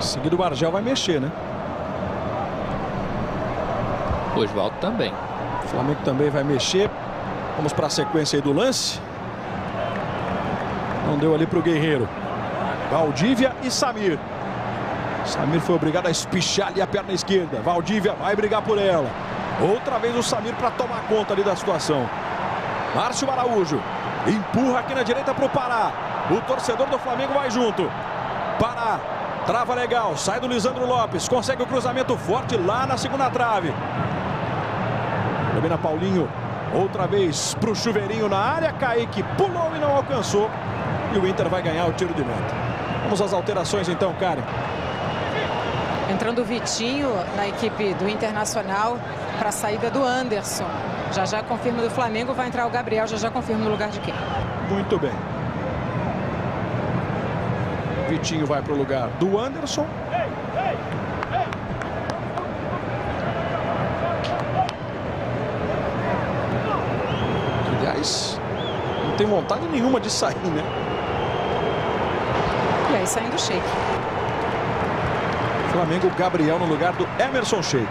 Em seguida o Argel vai mexer, né? O Osvaldo também. O Flamengo também vai mexer. Vamos para a sequência aí do lance. Não deu ali para o Guerreiro. Valdívia e Samir. Samir foi obrigado a espichar ali a perna esquerda. Valdívia vai brigar por ela. Outra vez o Samir para tomar conta ali da situação. Márcio Araújo empurra aqui na direita para o Pará. O torcedor do Flamengo vai junto. Pará trava legal. Sai do Lisandro Lopes. Consegue o cruzamento forte lá na segunda trave. Domina Paulinho. Outra vez para o Chuveirinho na área. Kaique pulou e não alcançou. E o Inter vai ganhar o tiro de meta. Vamos às alterações então, Karen. Entrando o Vitinho na equipe do Internacional para a saída do Anderson. Já confirma do Flamengo, vai entrar o Gabriel, já confirma no lugar de quem? Muito bem. Vitinho vai para o lugar do Anderson. Aliás, não tem vontade nenhuma de sair, né? E aí saindo o Sheik. Flamengo, Gabriel no lugar do Emerson Sheik.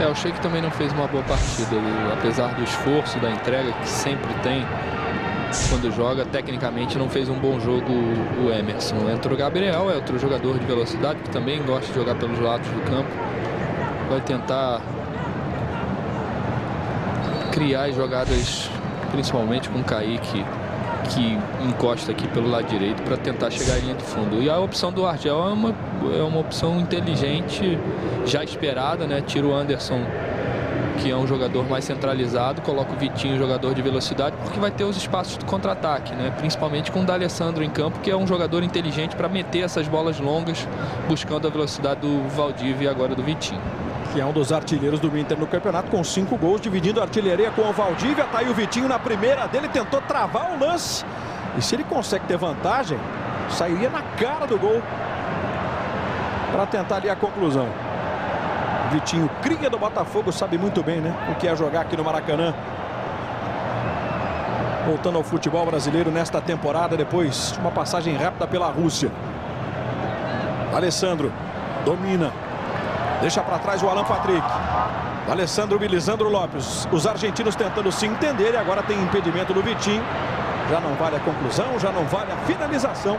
O Sheik também não fez uma boa partida. Apesar do esforço, da entrega que sempre tem quando joga, tecnicamente não fez um bom jogo o Emerson. Entra o Gabriel, é outro jogador de velocidade que também gosta de jogar pelos lados do campo. Vai tentar criar jogadas, principalmente com o Kaique, que encosta aqui pelo lado direito para tentar chegar à linha de fundo. E a opção do Argel é uma opção inteligente, já esperada, né? Tira o Anderson, que é um jogador mais centralizado, coloca o Vitinho, jogador de velocidade, porque vai ter os espaços de contra-ataque, né? Principalmente com o D'Alessandro em campo, que é um jogador inteligente para meter essas bolas longas, buscando a velocidade do Valdívia e agora do Vitinho. Que é um dos artilheiros do Inter no campeonato, com 5 gols, dividindo a artilharia com o Valdívia. Tá aí o Vitinho na primeira dele, tentou travar o lance. E se ele consegue ter vantagem, sairia na cara do gol para tentar ali a conclusão. Vitinho, cria do Botafogo, sabe muito bem, né, o que é jogar aqui no Maracanã. Voltando ao futebol brasileiro nesta temporada, depois de uma passagem rápida pela Rússia. Alessandro domina. Deixa para trás o Alan Patrick. Alessandro e Lisandro Lopes. Os argentinos tentando se entender e agora tem impedimento do Vitinho. Já não vale a conclusão, já não vale a finalização.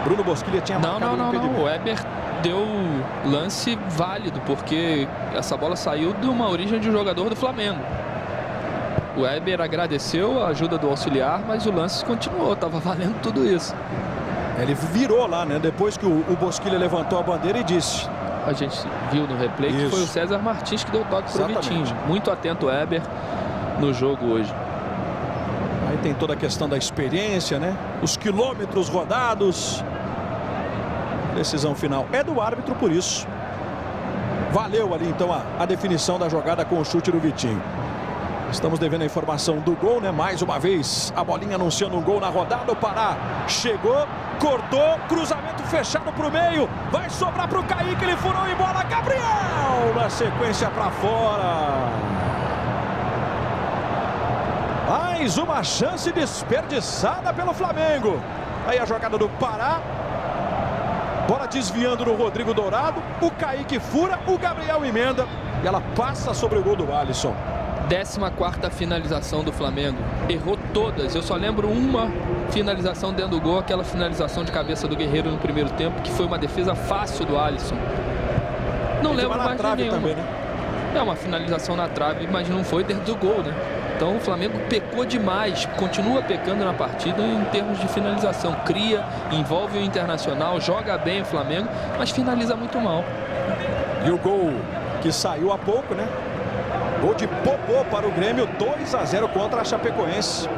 Bruno Bosquilha tinha marcado o impedimento. Não. O Weber deu lance válido, porque essa bola saiu de uma origem de um jogador do Flamengo. O Weber agradeceu a ajuda do auxiliar, mas o lance continuou, estava valendo tudo isso. Ele virou lá, né? Depois que o Bosquilha levantou a bandeira e disse... A gente viu no replay que foi o César Martins que deu o toque para o Vitinho. Muito atento o Weber no jogo hoje. Aí tem toda a questão da experiência, né? Os quilômetros rodados. Decisão final é do árbitro, por isso. Valeu ali então a definição da jogada com o chute do Vitinho. Estamos devendo a informação do gol, né? Mais uma vez a bolinha anunciando um gol na rodada. O Pará chegou, cortou, cruzamento fechado para o meio. Vai sobrar para o Kaique, ele furou em bola. Gabriel na sequência para fora. Mais uma chance desperdiçada pelo Flamengo. Aí a jogada do Pará. Bola desviando no Rodrigo Dourado. O Kaique fura, o Gabriel emenda. E ela passa sobre o gol do Alisson. 14ª finalização do Flamengo. Errou todas. Eu só lembro uma finalização dentro do gol, aquela finalização de cabeça do Guerreiro no primeiro tempo, que foi uma defesa fácil do Alisson. Não lembro mais de nenhuma. Também, né? É uma finalização na trave, mas não foi dentro do gol, né? Então o Flamengo pecou demais, continua pecando na partida em termos de finalização. Cria, envolve o Internacional, joga bem o Flamengo, mas finaliza muito mal. E o gol que saiu há pouco, né? Gol de Popô para o Grêmio, 2-0 contra a Chapecoense.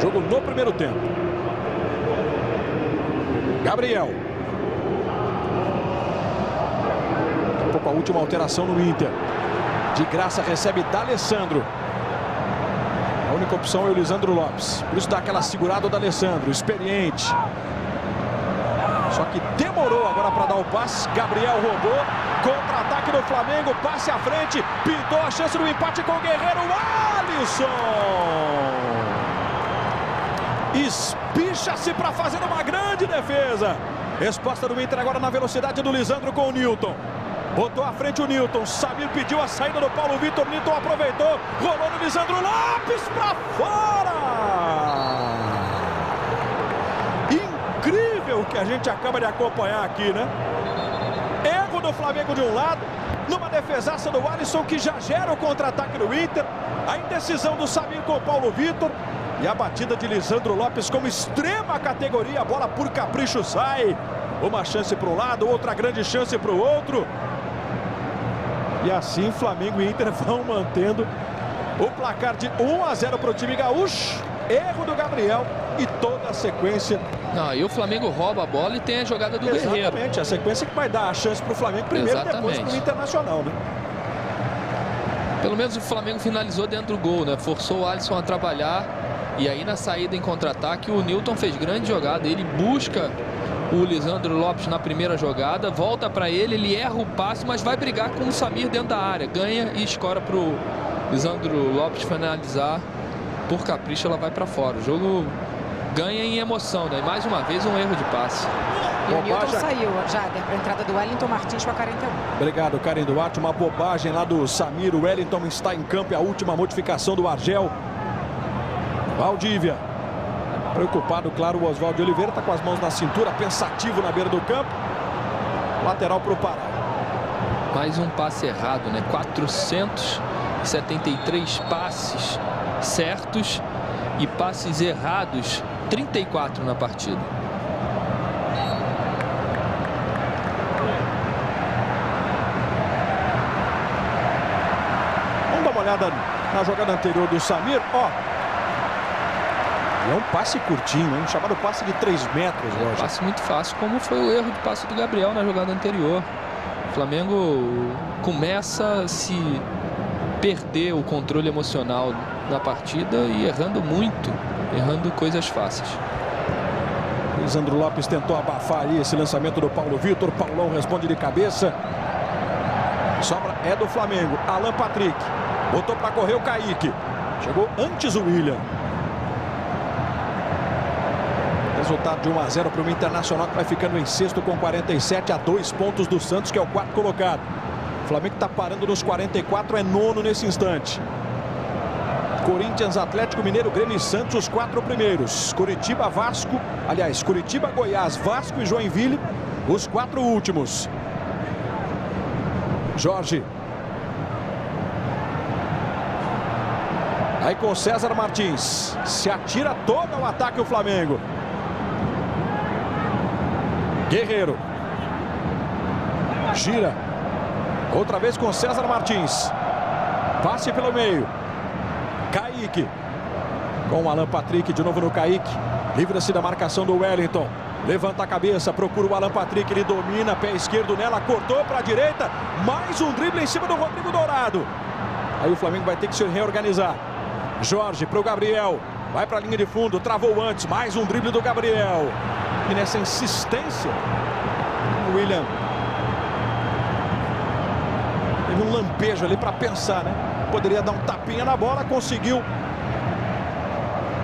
Jogo no primeiro tempo. Gabriel. Daqui a pouco a última alteração no Inter. De graça recebe D'Alessandro. A única opção é o Lisandro Lopes. Por isso dá aquela segurada do D'Alessandro, experiente. Só que demorou agora para dar o passe. Gabriel roubou. Contra-ataque do Flamengo. Passe à frente. Pintou a chance do empate com o Guerreiro. Alisson! Espicha Deixa-se para fazer uma grande defesa. Resposta do Inter agora na velocidade do Lisandro com o Newton. Botou à frente o Newton. Samir pediu a saída do Paulo Vitor. Newton aproveitou. Rolou no Lisandro Lopes para fora. Incrível o que a gente acaba de acompanhar aqui, né? Erro do Flamengo de um lado. Numa defesaça do Alisson que já gera o contra-ataque do Inter. A indecisão do Samir com o Paulo Vitor. E a batida de Lisandro Lopes como extrema categoria. A bola por capricho sai. Uma chance para um lado, outra grande chance para o outro. E assim Flamengo e Inter vão mantendo o placar de 1-0 para o time gaúcho. Erro do Gabriel e toda a sequência. Não, e o Flamengo rouba a bola e tem a jogada do Guerreiro. Exatamente, a sequência que vai dar a chance para o Flamengo primeiro e depois para o Internacional, né? Pelo menos o Flamengo finalizou dentro do gol, né? Forçou o Alisson a trabalhar. E aí na saída em contra-ataque o Newton fez grande jogada. Ele busca o Lisandro Lopes na primeira jogada, volta para ele erra o passe, mas vai brigar com o Samir dentro da área. Ganha e escora para o Lisandro Lopes finalizar. Por capricho ela vai para fora. O jogo ganha em emoção, né? Mais uma vez um erro de passe. E o Newton saiu, Jader, para a entrada do Wellington Martins com a 41. Obrigado, Karen Duarte. Uma bobagem lá do Samir. O Wellington está em campo. É a última modificação do Argel. Valdívia. Preocupado, claro, o Oswaldo de Oliveira. Está com as mãos na cintura, pensativo na beira do campo. Lateral para o Pará. Mais um passe errado, né? 473 passes certos e passes errados, 34 na partida. Vamos dar uma olhada na jogada anterior do Samir. Ó, é um passe curtinho, hein? Chamado passe de 3 metros, Roger. Passe muito fácil, como foi o erro de passe do Gabriel na jogada anterior. O Flamengo começa a se perder o controle emocional da partida e errando muito, errando coisas fáceis. Lisandro Lopes tentou abafar aí esse lançamento do Paulo Vitor. Paulão responde de cabeça. Sobra é do Flamengo. Alan Patrick. Botou para correr o Kaique. Chegou antes o William. Resultado de 1-0 para o Internacional, que vai ficando em sexto com 47 a 2 pontos do Santos, que é o quarto colocado. O Flamengo está parando nos 44, é nono nesse instante. Corinthians, Atlético Mineiro, Grêmio e Santos, os 4 primeiros. Curitiba, Vasco, aliás, Curitiba, Goiás, Vasco e Joinville, os 4 últimos. Jorge. Aí com César Martins. Se atira todo ao ataque o Flamengo. Guerreiro. Gira. Outra vez com César Martins. Passe pelo meio. Kaique. Com o Alan Patrick de novo no Kaique. Livra-se da marcação do Wellington. Levanta a cabeça, procura o Alan Patrick. Ele domina, pé esquerdo nela, cortou para a direita. Mais um drible em cima do Rodrigo Dourado. Aí o Flamengo vai ter que se reorganizar. Jorge para o Gabriel. Vai para a linha de fundo, travou antes. Mais um drible do Gabriel. E nessa insistência, o William teve um lampejo ali para pensar, né? Poderia dar um tapinha na bola, conseguiu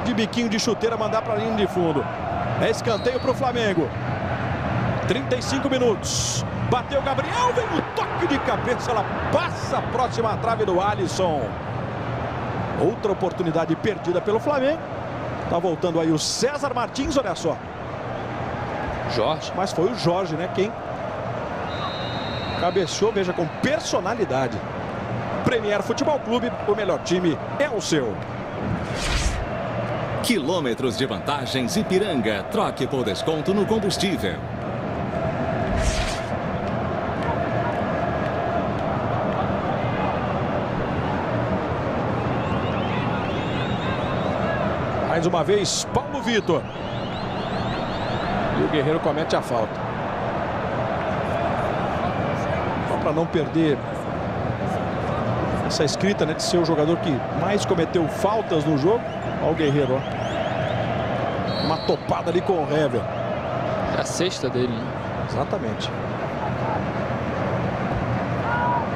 de biquinho de chuteira mandar para a linha de fundo. É escanteio para o Flamengo. 35 minutos. Bateu o Gabriel, vem um toque de cabeça, ela passa a próxima trave do Alisson. Outra oportunidade perdida pelo Flamengo. Tá voltando aí o César Martins, olha só. Jorge. Mas foi o Jorge, né? Quem cabeceou, veja, com personalidade. Premier Futebol Clube, o melhor time é o seu. Quilômetros de vantagens Ipiranga. Troque por desconto no combustível. Mais uma vez, Paulo Vitor. E o Guerreiro comete a falta. Só para não perder essa escrita, né, de ser o jogador que mais cometeu faltas no jogo. Olha o Guerreiro, ó. Uma topada ali com o Hever. É a sexta dele, né? Exatamente.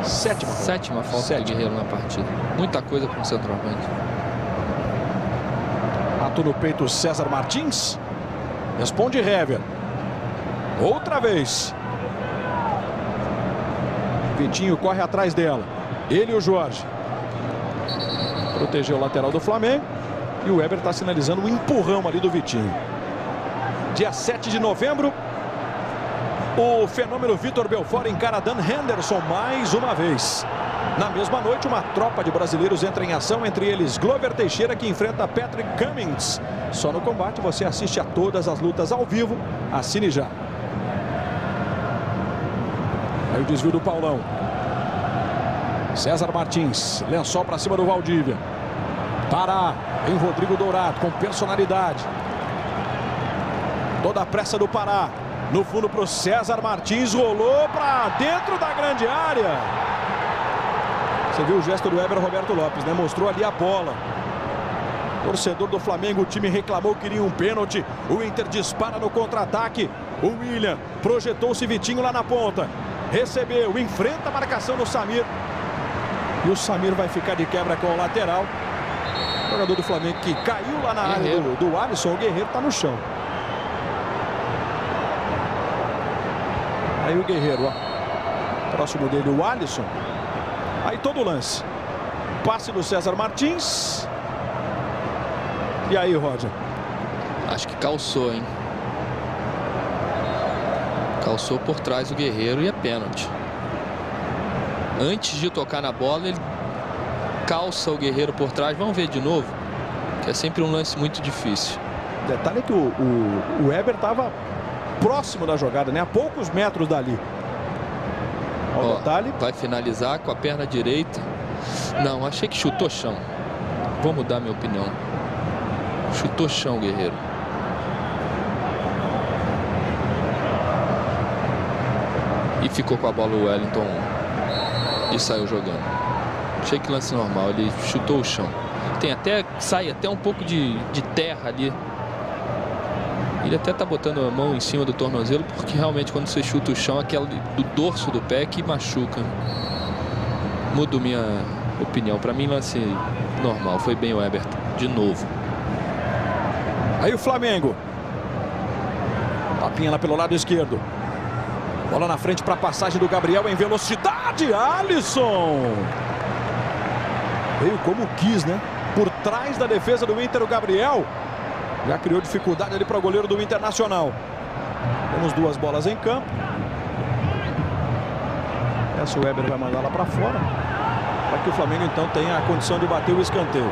Sétima falta do Guerreiro na partida. Muita coisa para um centroavante. Matou no peito o César Martins. Responde Hever. Outra vez. Vitinho corre atrás dela. Ele e o Jorge. Protegeu o lateral do Flamengo. E o Weber está sinalizando um empurrão ali do Vitinho. Dia 7 de novembro. O fenômeno Vitor Belfort encara Dan Henderson mais uma vez. Na mesma noite, uma tropa de brasileiros entra em ação, entre eles Glover Teixeira, que enfrenta Patrick Cummings. Só no combate você assiste a todas as lutas ao vivo. Assine já. Aí o desvio do Paulão. César Martins, lençol para cima do Valdívia. Pará, em Rodrigo Dourado, com personalidade. Toda a pressa do Pará. No fundo para o César Martins, rolou para dentro da grande área. Você viu o gesto do Weber Roberto Lopes, né? Mostrou ali a bola. Torcedor do Flamengo, o time reclamou que queria um pênalti. O Inter dispara no contra-ataque. O William projetou-se, Vitinho lá na ponta. Recebeu, enfrenta a marcação do Samir. E o Samir vai ficar de quebra com o lateral. O jogador do Flamengo que caiu lá na área do Alisson. O Guerreiro está no chão. Aí o Guerreiro, ó. Próximo dele o Alisson. Aí todo o lance. Passe do César Martins. E aí, Roger? Acho que calçou, hein? Calçou por trás o Guerreiro e é pênalti. Antes de tocar na bola, ele calça o Guerreiro por trás. Vamos ver de novo, que é sempre um lance muito difícil. Detalhe é que o Weber estava próximo da jogada, né? A poucos metros dali. Olha o detalhe. Vai finalizar com a perna direita. Não, achei que chutou chão. Vou mudar minha opinião. Chutou chão, Guerreiro. E ficou com a bola o Wellington e saiu jogando. Achei que lance normal, ele chutou o chão. Sai até um pouco de terra ali. Ele até tá botando a mão em cima do tornozelo, porque realmente quando você chuta o chão, aquela do dorso do pé que machuca. Mudo minha opinião. Para mim, lance normal. Foi bem o Weber de novo. Aí o Flamengo. Tapinha lá pelo lado esquerdo. Bola na frente para a passagem do Gabriel em velocidade. Alisson. Veio como quis, né? Por trás da defesa do Inter, o Gabriel já criou dificuldade ali para o goleiro do Internacional. Temos duas bolas em campo. Essa o Weber vai mandar lá para fora, para que o Flamengo então tenha a condição de bater o escanteio.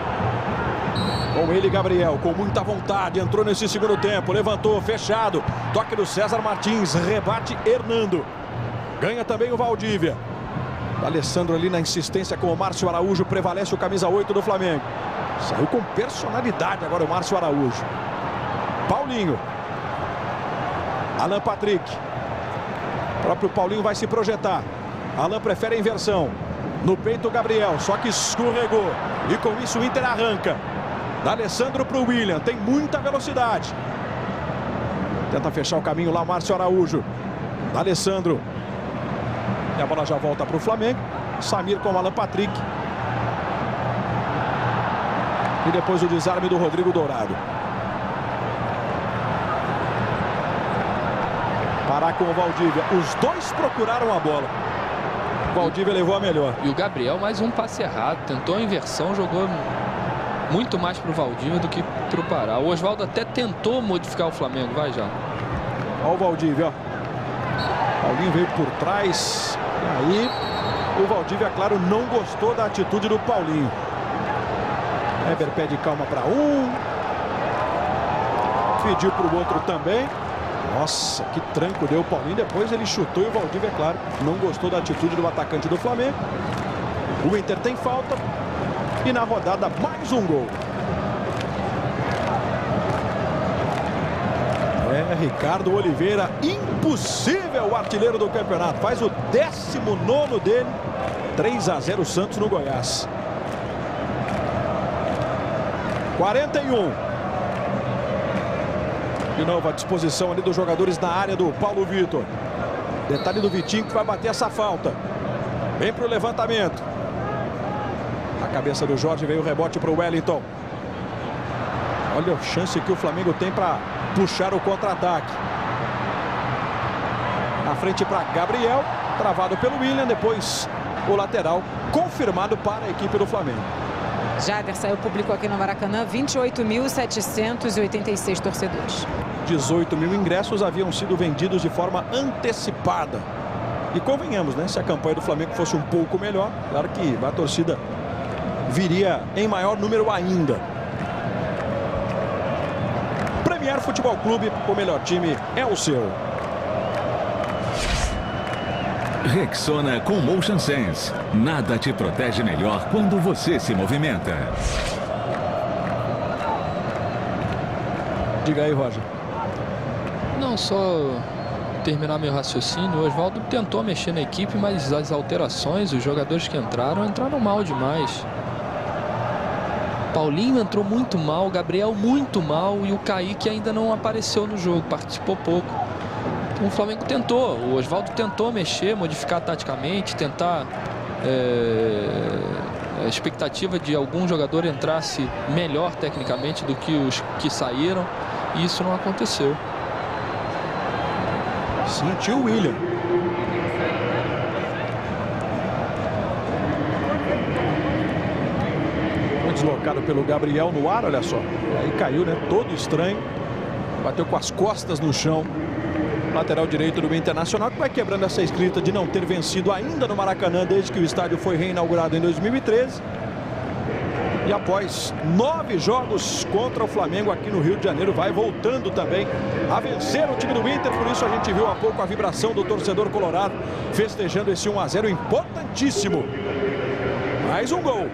Com ele, Gabriel, com muita vontade, entrou nesse segundo tempo, levantou, fechado. Toque do César Martins, rebate Hernando. Ganha também o Valdívia. Alessandro ali na insistência com o Márcio Araújo, prevalece o camisa 8 do Flamengo. Saiu com personalidade agora o Márcio Araújo. Paulinho. Alan Patrick. O próprio Paulinho vai se projetar. Alan prefere a inversão. No peito o Gabriel, só que escorregou. E com isso o Inter arranca. Da Alessandro para o William, tem muita velocidade. Tenta fechar o caminho lá o Márcio Araújo. Da Alessandro. E a bola já volta para o Flamengo. Samir com o Alan Patrick. E depois o desarme do Rodrigo Dourado. Pará com o Valdívia. Os dois procuraram a bola. O Valdívia levou a melhor. E o Gabriel mais um passe errado. Tentou a inversão, jogou muito mais para o Valdívia do que para o Pará. O Oswaldo até tentou modificar o Flamengo. Vai já. Olha o Valdívia, ó. Paulinho veio por trás. E aí o Valdívia, claro, não gostou da atitude do Paulinho. Weber pede calma para um. Pediu para o outro também. Nossa, que tranco deu o Paulinho. Depois ele chutou e o Valdívia, claro, não gostou da atitude do atacante do Flamengo. O Inter tem falta. E na rodada, mais um gol. É, Ricardo Oliveira, impossível o artilheiro do campeonato. Faz o 19º dele. 3-0 Santos no Goiás. 41. De novo a disposição ali dos jogadores na área do Paulo Vitor. Detalhe do Vitinho que vai bater essa falta. Vem para o levantamento. A cabeça do Jorge, veio o rebote para o Wellington. Olha a chance que o Flamengo tem para puxar o contra-ataque. Na frente para Gabriel, travado pelo William, depois o lateral confirmado para a equipe do Flamengo. Jader saiu público aqui no Maracanã, 28.786 torcedores. 18 mil ingressos haviam sido vendidos de forma antecipada. E convenhamos, né? Se a campanha do Flamengo fosse um pouco melhor, claro que a torcida viria em maior número ainda. Premier Futebol Clube, o melhor time é o seu. Rexona com Motion Sense. Nada te protege melhor quando você se movimenta. Diga aí, Roger. Não, só terminar meu raciocínio. O Osvaldo tentou mexer na equipe, mas as alterações, os jogadores que entraram mal demais. Paulinho entrou muito mal, Gabriel muito mal e o Kaique ainda não apareceu no jogo, participou pouco. Então o Flamengo tentou, o Osvaldo tentou mexer, modificar taticamente, tentar a expectativa de algum jogador entrasse melhor tecnicamente do que os que saíram, e isso não aconteceu. Sentiu o William. Foi deslocado pelo Gabriel no ar, olha só. Aí caiu, né? Todo estranho. Bateu com as costas no chão. Lateral direito do Internacional, que vai quebrando essa escrita de não ter vencido ainda no Maracanã desde que o estádio foi reinaugurado em 2013. E após 9 jogos contra o Flamengo aqui no Rio de Janeiro, vai voltando também a vencer o time do Inter. Por isso a gente viu há pouco a vibração do torcedor colorado festejando esse 1 a 0 importantíssimo. Mais um gol.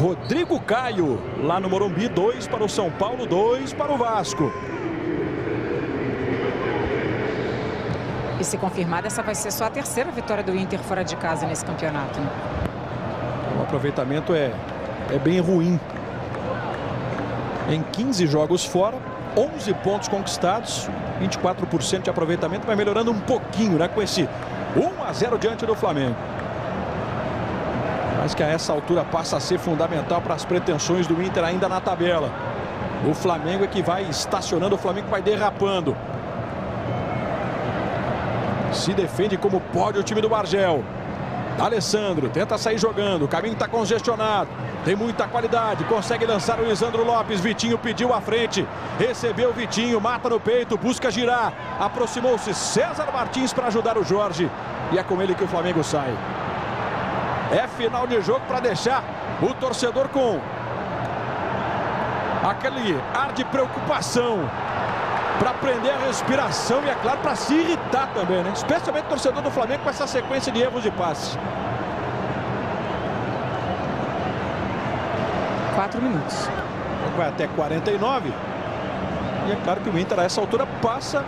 Rodrigo Caio, lá no Morumbi, 2 para o São Paulo, 2 para o Vasco. E se confirmada, essa vai ser só a terceira vitória do Inter fora de casa nesse campeonato, né? O aproveitamento é bem ruim. Em 15 jogos fora, 11 pontos conquistados, 24% de aproveitamento, vai melhorando um pouquinho, né, com esse 1 a 0 diante do Flamengo. Mas que a essa altura passa a ser fundamental para as pretensões do Inter ainda na tabela. O Flamengo é que vai estacionando, o Flamengo vai derrapando. Se defende como pode o time do Argel. Alessandro tenta sair jogando, o caminho está congestionado. Tem muita qualidade, consegue lançar o Lisandro Lopes. Vitinho pediu à frente, recebeu o Vitinho, mata no peito, busca girar. Aproximou-se César Martins para ajudar o Jorge. E é com ele que o Flamengo sai. É final de jogo para deixar o torcedor com aquele ar de preocupação, para prender a respiração e, é claro, para se irritar também, né? Especialmente o torcedor do Flamengo com essa sequência de erros de passe. 4 minutos. Vai até 49. E é claro que o Inter, a essa altura, passa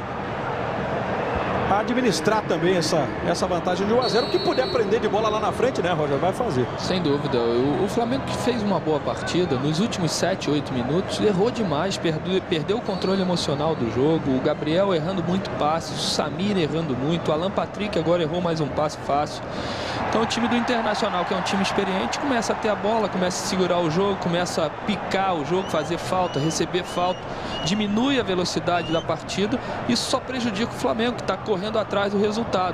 a administrar também essa vantagem de 1 a 0. O que puder prender de bola lá na frente, né, Roger? Vai fazer. Sem dúvida. O Flamengo, que fez uma boa partida, nos últimos 7, 8 minutos, errou demais, perdeu o controle emocional do jogo. O Gabriel errando muito passe, o Samir errando muito, o Alan Patrick agora errou mais um passe fácil. Então o time do Internacional, que é um time experiente, começa a ter a bola, começa a segurar o jogo, começa a picar o jogo, fazer falta, receber falta, diminui a velocidade da partida. Isso só prejudica o Flamengo, que está correndo atrás do resultado.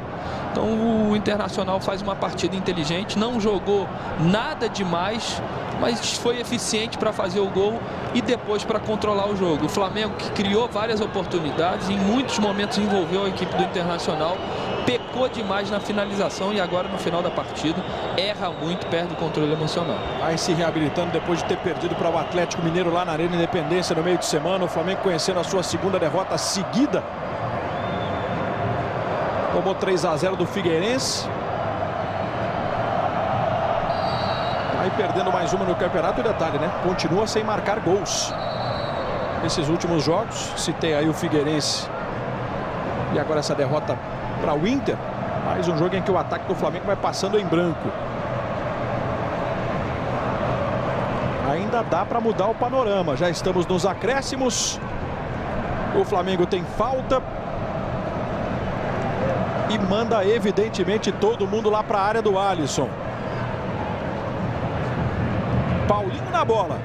Então o Internacional faz uma partida inteligente, não jogou nada demais, mas foi eficiente para fazer o gol e depois para controlar o jogo. O Flamengo, que criou várias oportunidades, em muitos momentos envolveu a equipe do Internacional, pecou demais na finalização e agora no final da partida erra muito, perde o controle emocional. Vai se reabilitando depois de ter perdido para o Atlético Mineiro lá na Arena Independência no meio de semana. O Flamengo conhecendo a sua segunda derrota seguida. Tomou 3 a 0 do Figueirense. Vai perdendo mais uma no campeonato. E detalhe, né? Continua sem marcar gols. Esses últimos jogos, citei aí o Figueirense. E agora essa derrota para o Inter. Mais um jogo em que o ataque do Flamengo vai passando em branco. Ainda dá para mudar o panorama. Já estamos nos acréscimos. O Flamengo tem falta. E manda evidentemente todo mundo lá para a área do Alisson. Paulinho na bola.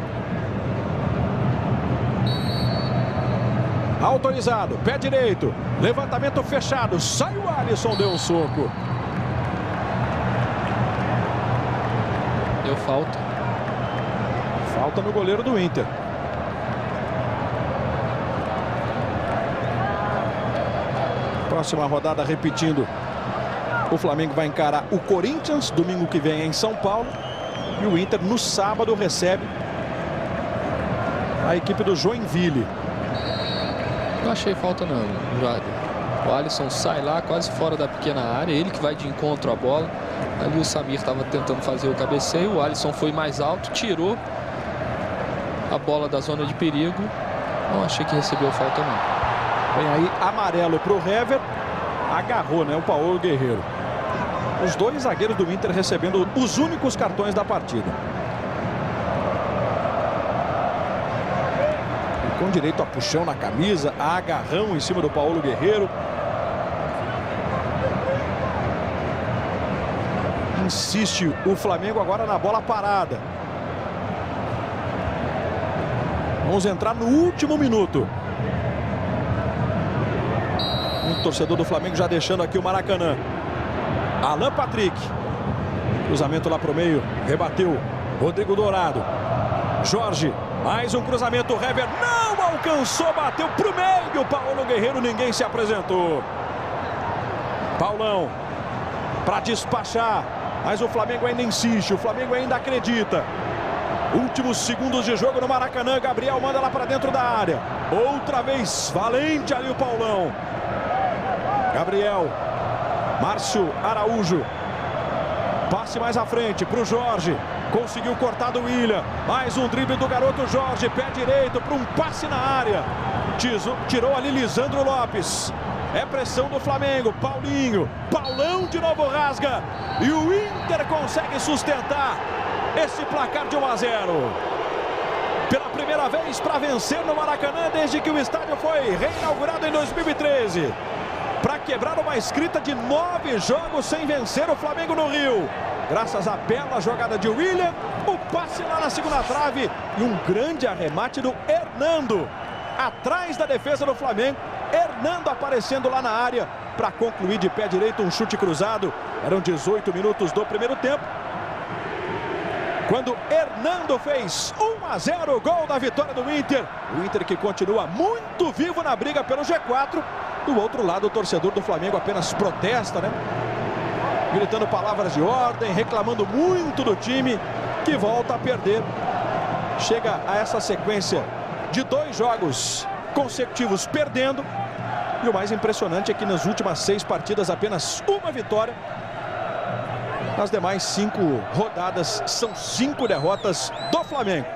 Autorizado, pé direito, levantamento fechado, sai o Alisson, deu um soco. Deu falta. Falta no goleiro do Inter. Próxima rodada, repetindo, o Flamengo vai encarar o Corinthians domingo que vem em São Paulo. E o Inter no sábado recebe a equipe do Joinville. Não achei falta não, Jader. O Alisson sai lá quase fora da pequena área, ele que vai de encontro à bola. Ali o Samir estava tentando fazer o cabeceio, o Alisson foi mais alto, tirou a bola da zona de perigo. Não achei que recebeu falta não. Vem aí amarelo para o Hever. Agarrou, né, o Paulo Guerreiro. Os dois zagueiros do Inter recebendo os únicos cartões da partida. Com direito a puxão na camisa, a agarrão em cima do Paulo Guerreiro. Insiste o Flamengo agora na bola parada. Vamos entrar no último minuto. Um torcedor do Flamengo já deixando aqui o Maracanã. Alan Patrick. Cruzamento lá para o meio. Rebateu Rodrigo Dourado. Jorge. Mais um cruzamento. Hever não alcançou. Bateu para o meio. Paulo Guerreiro. Ninguém se apresentou. Paulão. Para despachar. Mas o Flamengo ainda insiste. O Flamengo ainda acredita. Últimos segundos de jogo no Maracanã. Gabriel manda lá para dentro da área. Outra vez. Valente ali o Paulão. Gabriel. Márcio Araújo. Passe mais à frente para o Jorge. Conseguiu cortar do William. Mais um drible do garoto Jorge. Pé direito para um passe na área. Tirou ali Lisandro Lopes. É pressão do Flamengo. Paulinho. Paulão de novo rasga. E o Inter consegue sustentar esse placar de 1-0. Pela primeira vez para vencer no Maracanã desde que o estádio foi reinaugurado em 2013. Para quebrar uma escrita de 9 jogos sem vencer o Flamengo no Rio. Graças à bela jogada de William, o passe lá na segunda trave e um grande arremate do Hernando. Atrás da defesa do Flamengo, Hernando aparecendo lá na área para concluir de pé direito um chute cruzado. Eram 18 minutos do primeiro tempo. Quando Hernando fez 1-0, gol da vitória do Inter. O Inter que continua muito vivo na briga pelo G4. Do outro lado, o torcedor do Flamengo apenas protesta, né? Gritando palavras de ordem, reclamando muito do time que volta a perder. Chega a essa sequência de 2 jogos consecutivos perdendo. E o mais impressionante é que nas últimas 6 partidas apenas uma vitória. Nas demais 5 rodadas são 5 derrotas do Flamengo.